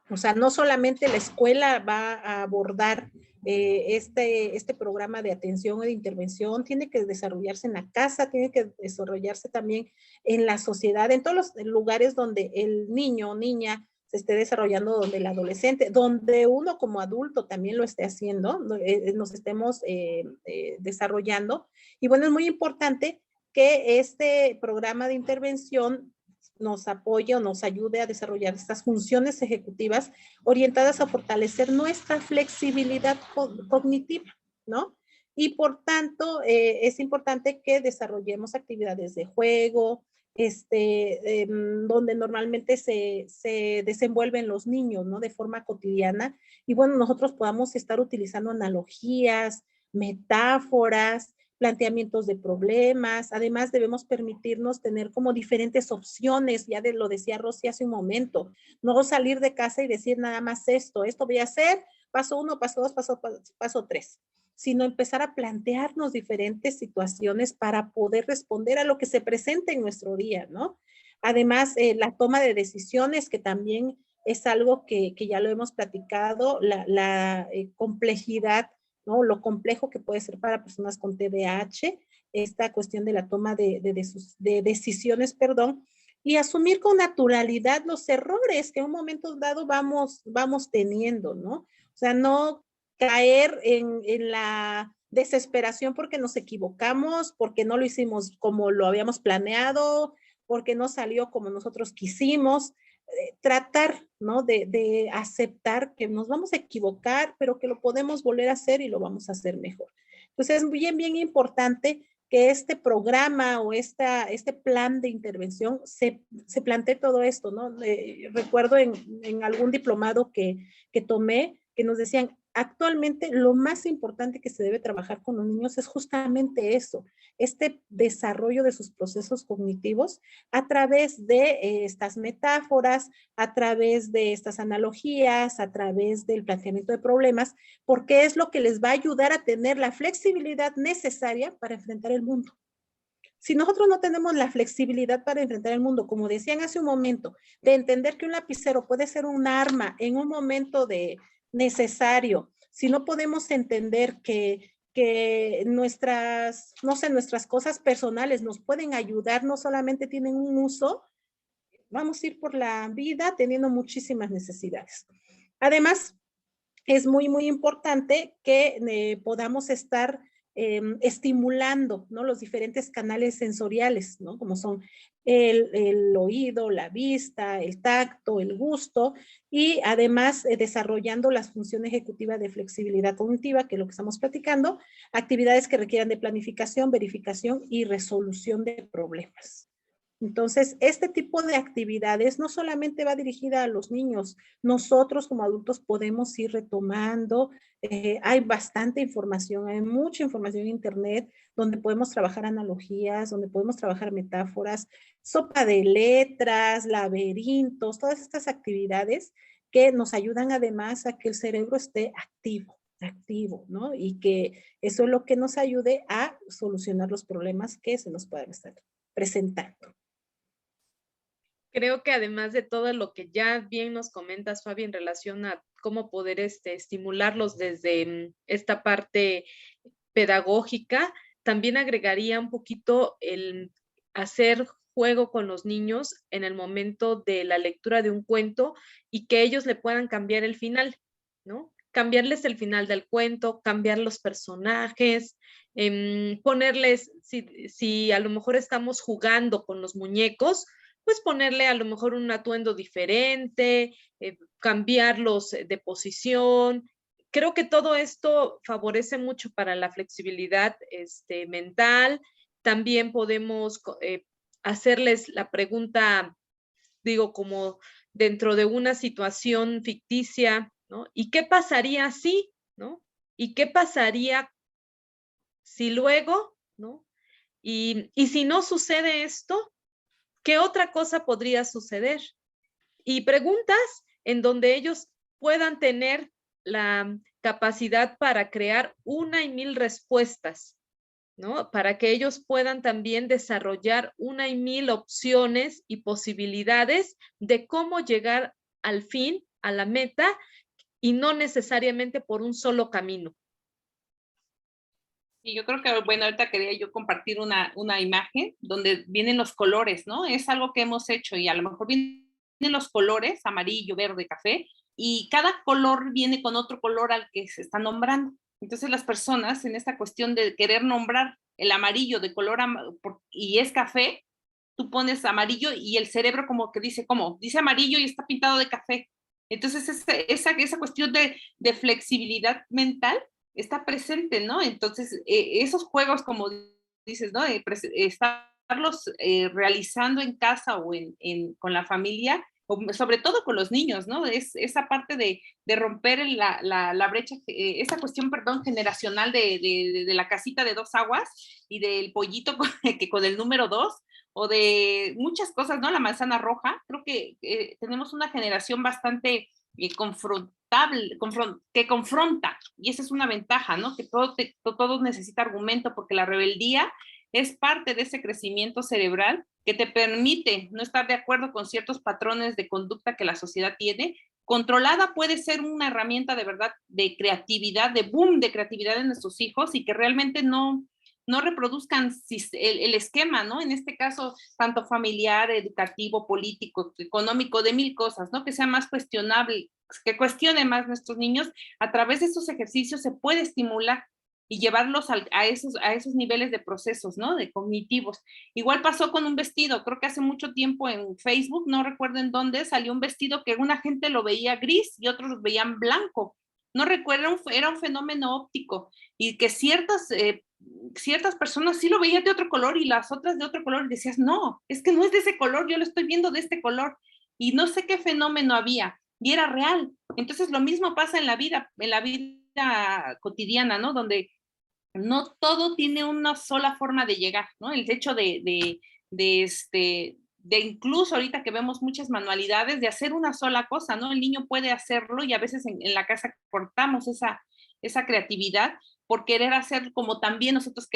O sea, no solamente la escuela va a abordar este programa de atención o de intervención, tiene que desarrollarse en la casa, tiene que desarrollarse también en la sociedad, en todos los lugares donde el niño o niña se esté desarrollando, donde el adolescente, donde uno como adulto también lo esté haciendo, nos estemos desarrollando. Y bueno, es muy importante que este programa de intervención nos apoye o nos ayude a desarrollar estas funciones ejecutivas orientadas a fortalecer nuestra flexibilidad cognitiva, ¿no? Y por tanto, es importante que desarrollemos actividades de juego, donde normalmente se desenvuelven los niños, ¿no? De forma cotidiana. Y bueno, nosotros podamos estar utilizando analogías, metáforas, planteamientos de problemas. Además, debemos permitirnos tener como diferentes opciones, ya lo decía Rosy hace un momento, no salir de casa y decir nada más esto voy a hacer, paso 1, paso 2, paso 3, sino empezar a plantearnos diferentes situaciones para poder responder a lo que se presenta en nuestro día, ¿no? Además, la toma de decisiones, que también es algo que ya lo hemos platicado, la complejidad, ¿no? Lo complejo que puede ser para personas con TDAH, esta cuestión de la toma de decisiones, perdón, y asumir con naturalidad los errores que en un momento dado vamos teniendo, ¿no? O sea, no caer en la desesperación porque nos equivocamos, porque no lo hicimos como lo habíamos planeado, porque no salió como nosotros quisimos. Tratar, ¿no? De aceptar que nos vamos a equivocar, pero que lo podemos volver a hacer y lo vamos a hacer mejor. Entonces es bien importante que este programa o este plan de intervención se plantee todo esto, ¿no? Recuerdo en algún diplomado que tomé, que nos decían, actualmente lo más importante que se debe trabajar con los niños es justamente eso, este desarrollo de sus procesos cognitivos a través de estas metáforas, a través de estas analogías, a través del planteamiento de problemas, porque es lo que les va a ayudar a tener la flexibilidad necesaria para enfrentar el mundo. Si nosotros no tenemos la flexibilidad para enfrentar el mundo, como decían hace un momento, de entender que un lapicero puede ser un arma en un momento necesario, si no podemos entender que nuestras cosas personales nos pueden ayudar, no solamente tienen un uso, vamos a ir por la vida teniendo muchísimas necesidades. Además, es muy importante que podamos estar estimulando, ¿no? Los diferentes canales sensoriales, ¿no? Como son el oído, la vista, el tacto, el gusto, y además desarrollando las funciones ejecutivas de flexibilidad cognitiva, que es lo que estamos platicando, actividades que requieran de planificación, verificación y resolución de problemas. Entonces, este tipo de actividades no solamente va dirigida a los niños, nosotros como adultos podemos ir retomando, hay bastante información, hay mucha información en internet donde podemos trabajar analogías, donde podemos trabajar metáforas, sopa de letras, laberintos, todas estas actividades que nos ayudan además a que el cerebro esté activo, ¿no? Y que eso es lo que nos ayude a solucionar los problemas que se nos puedan estar presentando. Creo que además de todo lo que ya bien nos comentas, Fabi, en relación a cómo poder estimularlos desde esta parte pedagógica, también agregaría un poquito el hacer juego con los niños en el momento de la lectura de un cuento y que ellos le puedan cambiar el final, ¿no? Cambiarles el final del cuento, cambiar los personajes, ponerles, si a lo mejor estamos jugando con los muñecos, pues ponerle a lo mejor un atuendo diferente, cambiarlos de posición. Creo que todo esto favorece mucho para la flexibilidad mental. También podemos hacerles la pregunta, digo, como dentro de una situación ficticia, ¿no? ¿Y qué pasaría si, ¿no? ¿Y qué pasaría si luego, ¿no? Y si no sucede esto, ¿qué otra cosa podría suceder? Y preguntas en donde ellos puedan tener la capacidad para crear 1 y 1000 respuestas, ¿no? Para que ellos puedan también desarrollar 1 y 1000 opciones y posibilidades de cómo llegar al fin, a la meta, y no necesariamente por un solo camino. Y yo creo que, bueno, ahorita quería yo compartir una imagen donde vienen los colores, ¿no? Es algo que hemos hecho y a lo mejor vienen los colores, amarillo, verde, café, y cada color viene con otro color al que se está nombrando. Entonces las personas en esta cuestión de querer nombrar el amarillo de color y es café, tú pones amarillo y el cerebro como que dice, ¿cómo? Dice amarillo y está pintado de café. Entonces esa cuestión de flexibilidad mental está presente, ¿no? Entonces esos juegos, como dices, ¿no? Estarlos realizando en casa o con la familia, sobre todo con los niños, ¿no? Es esa parte de romper la brecha, esa cuestión, perdón, generacional de la casita de 2 aguas y del pollito con el número 2, o de muchas cosas, ¿no? La manzana roja. Creo que tenemos una generación bastante que confronta, y esa es una ventaja, ¿no? Que todo necesita argumento, porque la rebeldía es parte de ese crecimiento cerebral que te permite no estar de acuerdo con ciertos patrones de conducta que la sociedad tiene. Controlada puede ser una herramienta de verdad de creatividad, de boom de creatividad en nuestros hijos, y que realmente no reproduzcan el esquema, ¿no? En este caso, tanto familiar, educativo, político, económico, de 1000 cosas, ¿no? Que sea más cuestionable, que cuestione más nuestros niños. A través de estos ejercicios se puede estimular y llevarlos a esos niveles de procesos, ¿no? De cognitivos. Igual pasó con un vestido, creo que hace mucho tiempo en Facebook, no recuerdo en dónde, salió un vestido que una gente lo veía gris y otros lo veían blanco. No recuerdo, era un fenómeno óptico, y que ciertas personas sí lo veían de otro color y las otras de otro color, y decías, no, es que no es de ese color, yo lo estoy viendo de este color, y no sé qué fenómeno había, y era real. Entonces lo mismo pasa en la vida cotidiana, ¿no? Donde no todo tiene una sola forma de llegar, ¿no? El hecho de incluso ahorita que vemos muchas manualidades, de hacer una sola cosa, ¿no? El niño puede hacerlo, y a veces en la casa cortamos esa creatividad por querer hacer como también nosotros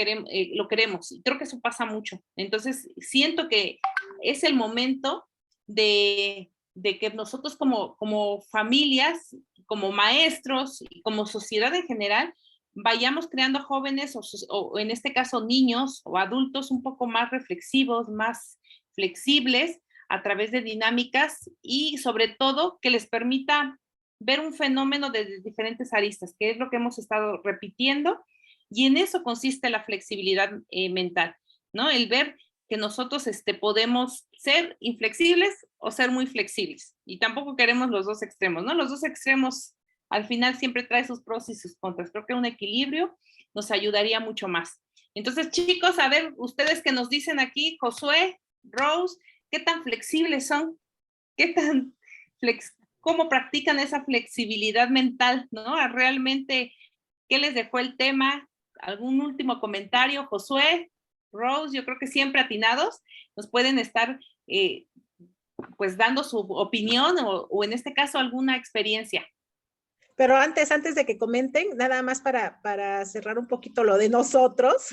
lo queremos. Y creo que eso pasa mucho. Entonces, siento que es el momento de que nosotros como familias, como maestros y como sociedad en general, vayamos creando jóvenes o en este caso niños o adultos un poco más reflexivos, más flexibles, a través de dinámicas, y sobre todo que les permita ver un fenómeno desde diferentes aristas, que es lo que hemos estado repitiendo, y en eso consiste la flexibilidad mental, ¿no? El ver que nosotros podemos ser inflexibles o ser muy flexibles, y tampoco queremos los dos extremos, ¿no? Los dos extremos al final siempre trae sus pros y sus contras. Creo que un equilibrio nos ayudaría mucho más. Entonces, chicos, a ver, ustedes que nos dicen aquí, Josué, Rose, ¿qué tan flexibles son? ¿Qué tan cómo practican esa flexibilidad mental, ¿no? Realmente, ¿qué les dejó el tema? ¿Algún último comentario, Josué, Rose? Yo creo que siempre atinados nos pueden estar pues dando su opinión o en este caso alguna experiencia. Pero antes de que comenten, nada más para cerrar un poquito lo de nosotros,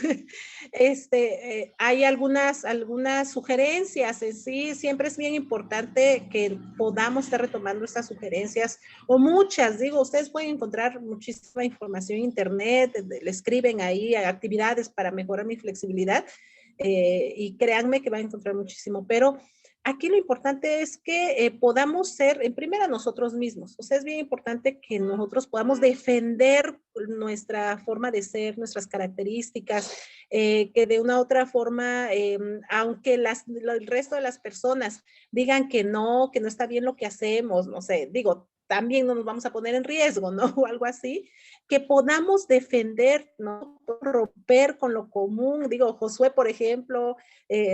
hay algunas sugerencias. En sí, siempre es bien importante que podamos estar retomando estas sugerencias, o muchas, digo, ustedes pueden encontrar muchísima información en internet, le escriben ahí actividades para mejorar mi flexibilidad, y créanme que van a encontrar muchísimo, pero aquí lo importante es que podamos ser, en primera, nosotros mismos. O sea, es bien importante que nosotros podamos defender nuestra forma de ser, nuestras características, que de una u otra forma, aunque el resto de las personas digan que no está bien lo que hacemos, no sé, digo, también no nos vamos a poner en riesgo, ¿no? O algo así, que podamos defender, ¿no? Romper con lo común. Digo, Josué, por ejemplo,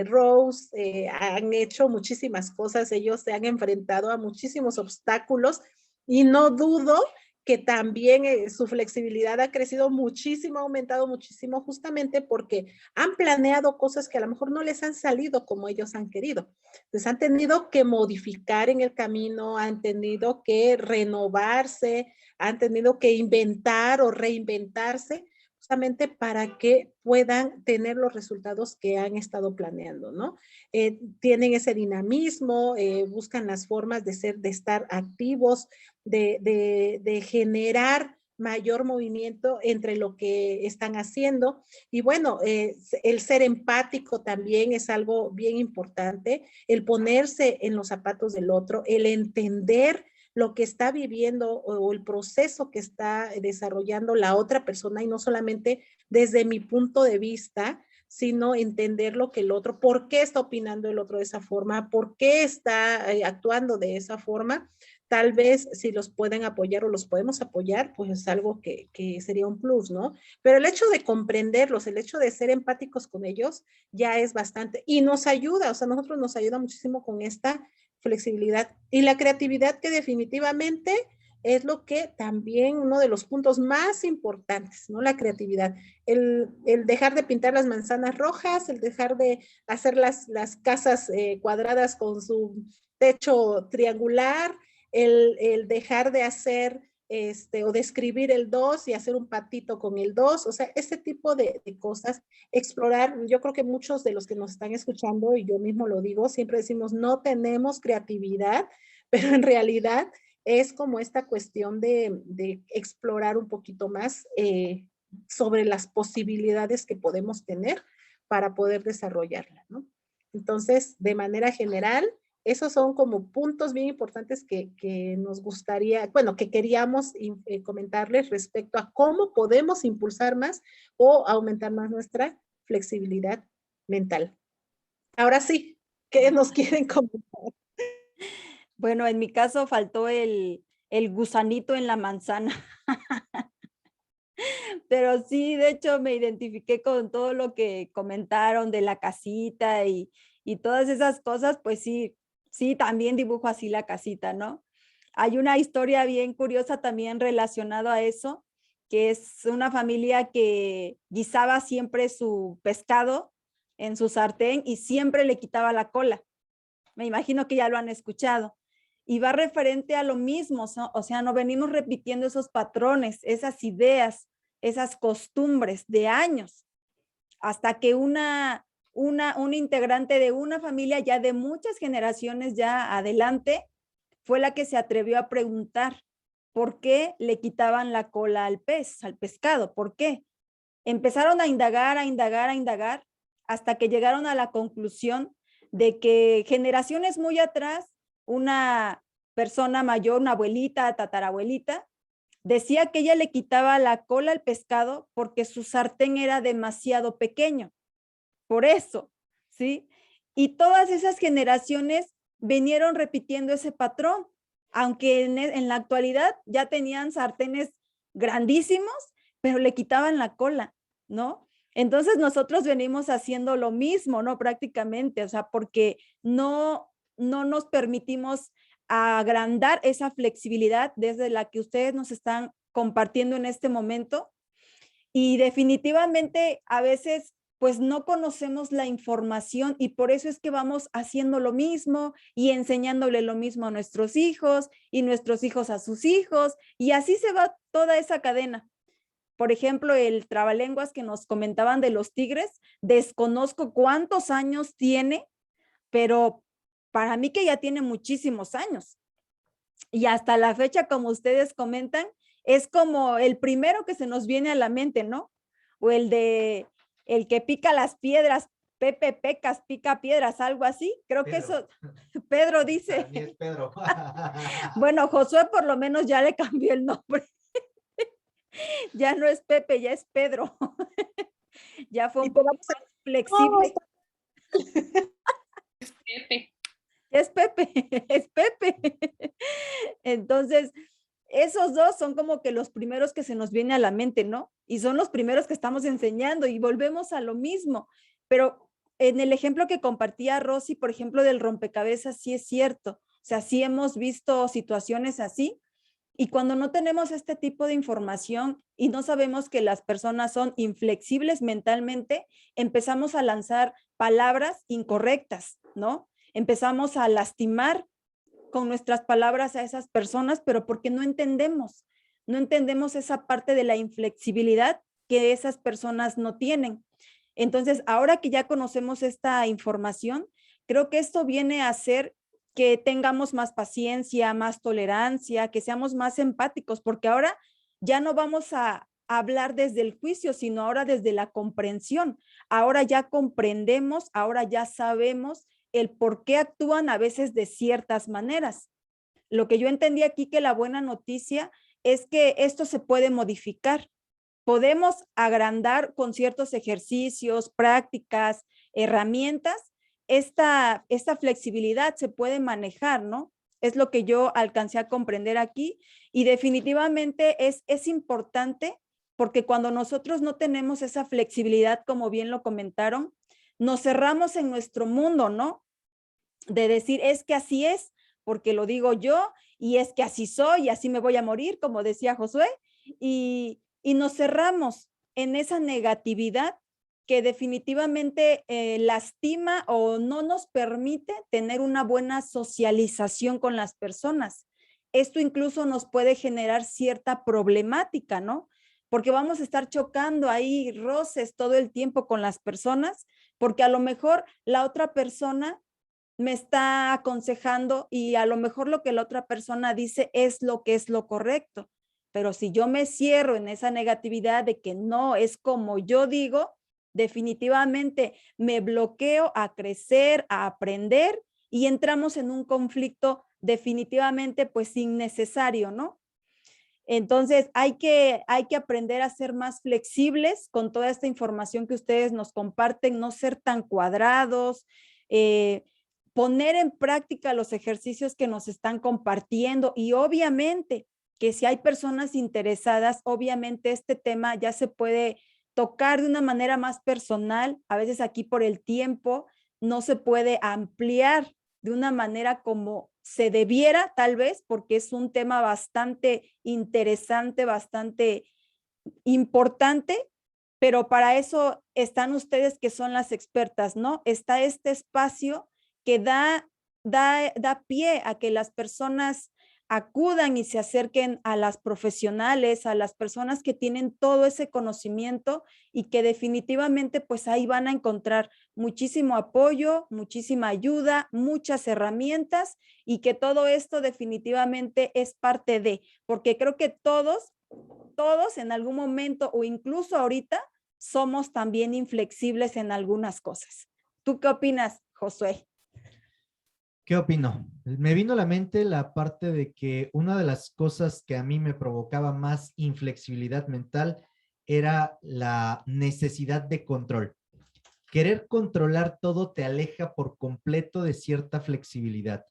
Rose, han hecho muchísimas cosas, ellos se han enfrentado a muchísimos obstáculos, y no dudo que también su flexibilidad ha crecido muchísimo, ha aumentado muchísimo, justamente porque han planeado cosas que a lo mejor no les han salido como ellos han querido. Entonces han tenido que modificar en el camino, han tenido que renovarse, han tenido que inventar o reinventarse, justamente para que puedan tener los resultados que han estado planeando, ¿no? Tienen ese dinamismo, buscan las formas de estar activos, de generar mayor movimiento entre lo que están haciendo. Y bueno, el ser empático también es algo bien importante, el ponerse en los zapatos del otro, el entender lo que está viviendo o el proceso que está desarrollando la otra persona, y no solamente desde mi punto de vista, sino entender lo que el otro, por qué está opinando el otro de esa forma, por qué está actuando de esa forma. Tal vez si los pueden apoyar o los podemos apoyar, pues es algo que sería un plus, ¿no? Pero el hecho de comprenderlos, el hecho de ser empáticos con ellos, ya es bastante. Y nos ayuda, o sea, nosotros nos ayuda muchísimo con esta flexibilidad y la creatividad, que definitivamente es lo que también uno de los puntos más importantes, ¿no? La creatividad. El dejar de pintar las manzanas rojas, el dejar de hacer las casas cuadradas con su techo triangular, el dejar de hacer o de escribir el 2 y hacer un patito con el 2, o sea, este tipo de cosas, explorar. Yo creo que muchos de los que nos están escuchando, y yo mismo lo digo, siempre decimos, no tenemos creatividad, pero en realidad es como esta cuestión de explorar un poquito más sobre las posibilidades que podemos tener para poder desarrollarla, ¿no? Entonces, de manera general, esos son como puntos bien importantes que nos gustaría, bueno, que queríamos comentarles respecto a cómo podemos impulsar más o aumentar más nuestra flexibilidad mental. Ahora sí, ¿qué nos quieren comentar? Bueno, en mi caso faltó el gusanito en la manzana. Pero sí, de hecho me identifiqué con todo lo que comentaron de la casita y todas esas cosas, pues sí, sí, también dibujo así la casita, ¿no? Hay una historia bien curiosa también relacionada a eso, que es una familia que guisaba siempre su pescado en su sartén y siempre le quitaba la cola. Me imagino que ya lo han escuchado. Y va referente a lo mismo, ¿no? O sea, no venimos repitiendo esos patrones, esas ideas, esas costumbres de años, hasta que un integrante de una familia ya de muchas generaciones ya adelante fue la que se atrevió a preguntar por qué le quitaban la cola al pez, al pescado, ¿por qué? Empezaron a indagar, a indagar, a indagar, hasta que llegaron a la conclusión de que generaciones muy atrás, una persona mayor, una abuelita, tatarabuelita, decía que ella le quitaba la cola al pescado porque su sartén era demasiado pequeño. Por eso, ¿sí? Y todas esas generaciones vinieron repitiendo ese patrón, aunque en la actualidad ya tenían sartenes grandísimos, pero le quitaban la cola, ¿no? Entonces nosotros venimos haciendo lo mismo, ¿no? Prácticamente, o sea, porque no nos permitimos agrandar esa flexibilidad desde la que ustedes nos están compartiendo en este momento. Y definitivamente a veces pues no conocemos la información y por eso es que vamos haciendo lo mismo y enseñándole lo mismo a nuestros hijos y nuestros hijos a sus hijos y así se va toda esa cadena. Por ejemplo, el trabalenguas que nos comentaban de los tigres, desconozco cuántos años tiene, pero para mí que ya tiene muchísimos años. Y hasta la fecha, como ustedes comentan, es como el primero que se nos viene a la mente, ¿no? O el de el que pica las piedras, Pepe Pecas pica piedras, algo así. Creo que eso, Pedro dice. Ni es Pedro. Bueno, Josué por lo menos ya le cambió el nombre. Ya no es Pepe, ya es Pedro. Ya fue un poco más flexible. Es Pepe. Es Pepe, es Pepe. Entonces, esos dos son como que los primeros que se nos viene a la mente, ¿no? Y son los primeros que estamos enseñando y volvemos a lo mismo. Pero en el ejemplo que compartía Rosy, por ejemplo, del rompecabezas, sí es cierto. O sea, sí hemos visto situaciones así. Y cuando no tenemos este tipo de información y no sabemos que las personas son inflexibles mentalmente, empezamos a lanzar palabras incorrectas, ¿no? Empezamos a lastimar con nuestras palabras a esas personas, pero porque no entendemos esa parte de la inflexibilidad que esas personas no tienen. Entonces, ahora que ya conocemos esta información, creo que esto viene a hacer que tengamos más paciencia, más tolerancia, que seamos más empáticos, porque ahora ya no vamos a hablar desde el juicio, sino ahora desde la comprensión. Ahora ya comprendemos, ahora ya sabemos el por qué actúan a veces de ciertas maneras. Lo que yo entendí aquí que la buena noticia es que esto se puede modificar, podemos agrandar con ciertos ejercicios, prácticas, herramientas, esta flexibilidad se puede manejar, ¿no? Es lo que yo alcancé a comprender aquí y definitivamente es importante porque cuando nosotros no tenemos esa flexibilidad, como bien lo comentaron, nos cerramos en nuestro mundo, ¿no? De decir, es que así es, porque lo digo yo, y es que así soy, y así me voy a morir, como decía Josué, y nos cerramos en esa negatividad que definitivamente lastima o no nos permite tener una buena socialización con las personas. Esto incluso nos puede generar cierta problemática, ¿no? Porque vamos a estar chocando ahí roces todo el tiempo con las personas, porque a lo mejor la otra persona me está aconsejando y a lo mejor lo que la otra persona dice es lo que es lo correcto. Pero si yo me cierro en esa negatividad de que no es como yo digo, definitivamente me bloqueo a crecer, a aprender y entramos en un conflicto definitivamente pues innecesario, ¿no? Entonces hay que aprender a ser más flexibles con toda esta información que ustedes nos comparten, no ser tan cuadrados, poner en práctica los ejercicios que nos están compartiendo y obviamente que si hay personas interesadas, obviamente este tema ya se puede tocar de una manera más personal, a veces aquí por el tiempo no se puede ampliar de una manera como se debiera, tal vez, porque es un tema bastante interesante, bastante importante, pero para eso están ustedes que son las expertas, ¿no? Está este espacio que da pie a que las personas acudan y se acerquen a las profesionales, a las personas que tienen todo ese conocimiento y que definitivamente pues ahí van a encontrar muchísimo apoyo, muchísima ayuda, muchas herramientas y que todo esto definitivamente es parte de, porque creo que todos en algún momento o incluso ahorita somos también inflexibles en algunas cosas. ¿Tú qué opinas, Josué? ¿Qué opino? Me vino a la mente la parte de que una de las cosas que a mí me provocaba más inflexibilidad mental era la necesidad de control. Querer controlar todo te aleja por completo de cierta flexibilidad.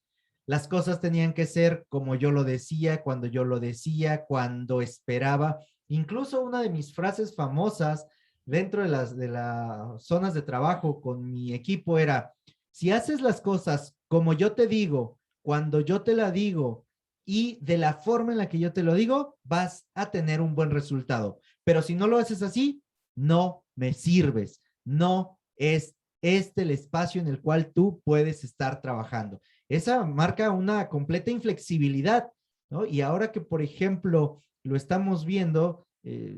Las cosas tenían que ser como yo lo decía, cuando yo lo decía, cuando esperaba. Incluso una de mis frases famosas dentro de las zonas de trabajo con mi equipo era: si haces las cosas como yo te digo, cuando yo te la digo y de la forma en la que yo te lo digo, vas a tener un buen resultado. Pero si no lo haces así, no me sirves. No es este el espacio en el cual tú puedes estar trabajando. Esa marca una completa inflexibilidad, ¿no? Y ahora que, por ejemplo, lo estamos viendo,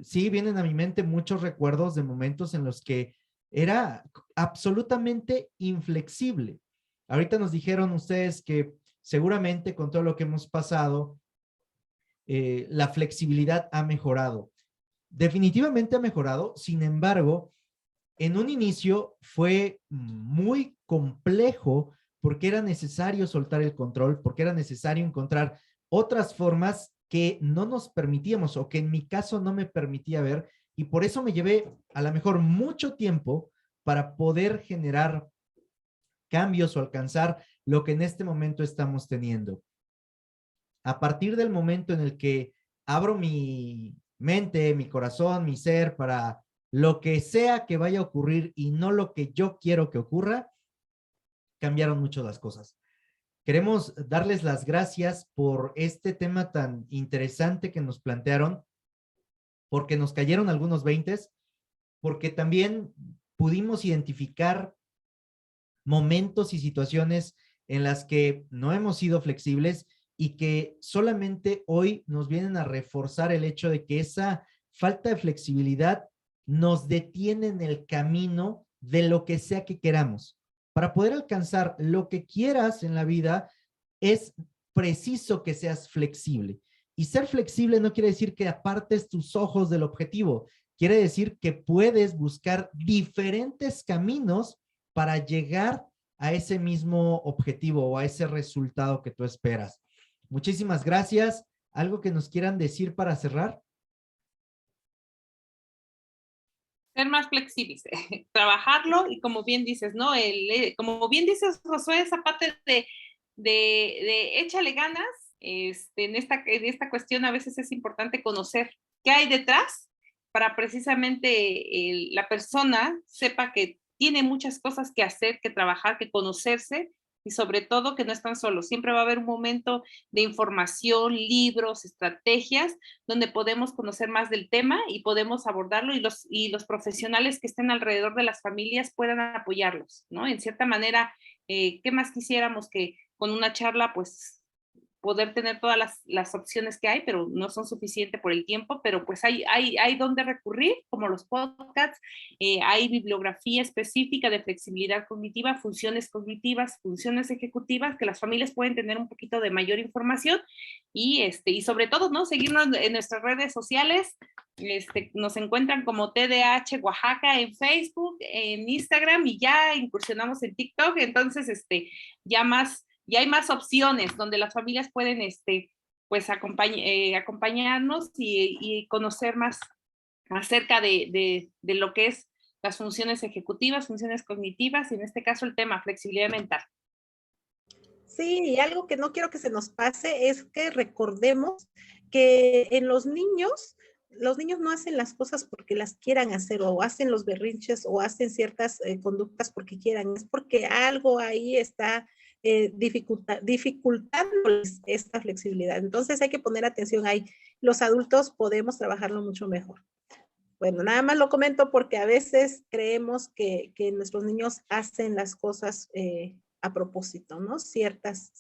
sí vienen a mi mente muchos recuerdos de momentos en los que era absolutamente inflexible. Ahorita nos dijeron ustedes que seguramente con todo lo que hemos pasado, la flexibilidad ha mejorado. Definitivamente ha mejorado, sin embargo, en un inicio fue muy complejo porque era necesario soltar el control, porque era necesario encontrar otras formas que no nos permitíamos o que en mi caso no me permitía ver, y por eso me llevé a lo mejor mucho tiempo para poder generar cambios o alcanzar lo que en este momento estamos teniendo. A partir del momento en el que abro mi mente, mi corazón, mi ser para lo que sea que vaya a ocurrir y no lo que yo quiero que ocurra, cambiaron mucho las cosas. Queremos darles las gracias por este tema tan interesante que nos plantearon, porque nos cayeron algunos veintes, porque también pudimos identificar momentos y situaciones en las que no hemos sido flexibles y que solamente hoy nos vienen a reforzar el hecho de que esa falta de flexibilidad nos detiene en el camino de lo que sea que queramos. Para poder alcanzar lo que quieras en la vida, es preciso que seas flexible. Y ser flexible no quiere decir que apartes tus ojos del objetivo. Quiere decir que puedes buscar diferentes caminos para llegar a ese mismo objetivo o a ese resultado que tú esperas. Muchísimas gracias. ¿Algo que nos quieran decir para cerrar? Ser más flexibles, trabajarlo y como bien dices, ¿no? Como bien dices, Josué, esa parte de échale ganas, en esta cuestión a veces es importante conocer qué hay detrás para precisamente la persona sepa que tiene muchas cosas que hacer, que trabajar, que conocerse y sobre todo que no están solos. Siempre va a haber un momento de información, libros, estrategias, donde podemos conocer más del tema y podemos abordarlo y los profesionales que estén alrededor de las familias puedan apoyarlos, ¿no? En cierta manera, ¿qué más quisiéramos que con una charla, pues, poder tener todas las opciones que hay, pero no son suficientes por el tiempo, pero pues hay donde recurrir, como los podcasts, hay bibliografía específica de flexibilidad cognitiva, funciones cognitivas, funciones ejecutivas, que las familias pueden tener un poquito de mayor información y sobre todo, ¿no? Seguirnos en nuestras redes sociales, nos encuentran como TDAH Oaxaca en Facebook, en Instagram y ya incursionamos en TikTok, entonces ya hay más opciones donde las familias pueden pues acompañarnos y conocer más acerca de lo que es las funciones ejecutivas, funciones cognitivas y en este caso el tema flexibilidad mental. Sí, y algo que no quiero que se nos pase es que recordemos que en los niños no hacen las cosas porque las quieran hacer o hacen los berrinches o hacen ciertas conductas porque quieran, es porque algo ahí está dificultándoles esta flexibilidad. Entonces hay que poner atención ahí. Los adultos podemos trabajarlo mucho mejor. Bueno, nada más lo comento porque a veces creemos que nuestros niños hacen las cosas a propósito, ¿no? Ciertas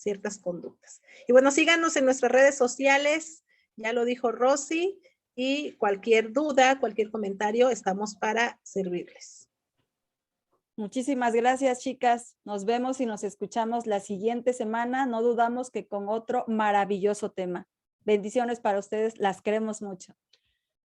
conductas. Y bueno, síganos en nuestras redes sociales, ya lo dijo Rosy, y cualquier duda, cualquier comentario, estamos para servirles. Muchísimas gracias, chicas. Nos vemos y nos escuchamos la siguiente semana. No dudamos que con otro maravilloso tema. Bendiciones para ustedes, las queremos mucho.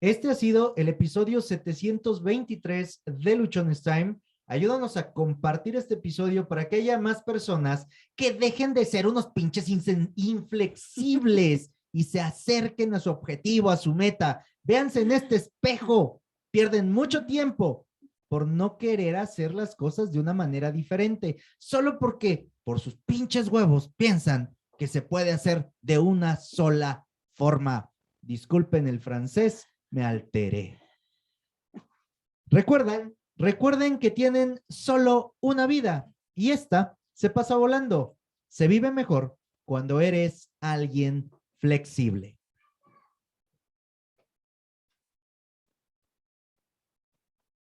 Este ha sido el episodio 723 de Luchones Time. Ayúdanos a compartir este episodio para que haya más personas que dejen de ser unos pinches inflexibles y se acerquen a su objetivo, a su meta. Véanse en este espejo. Pierden mucho tiempo por no querer hacer las cosas de una manera diferente, solo porque por sus pinches huevos piensan que se puede hacer de una sola forma. Disculpen el francés, me alteré. Recuerden que tienen solo una vida y esta se pasa volando. Se vive mejor cuando eres alguien flexible.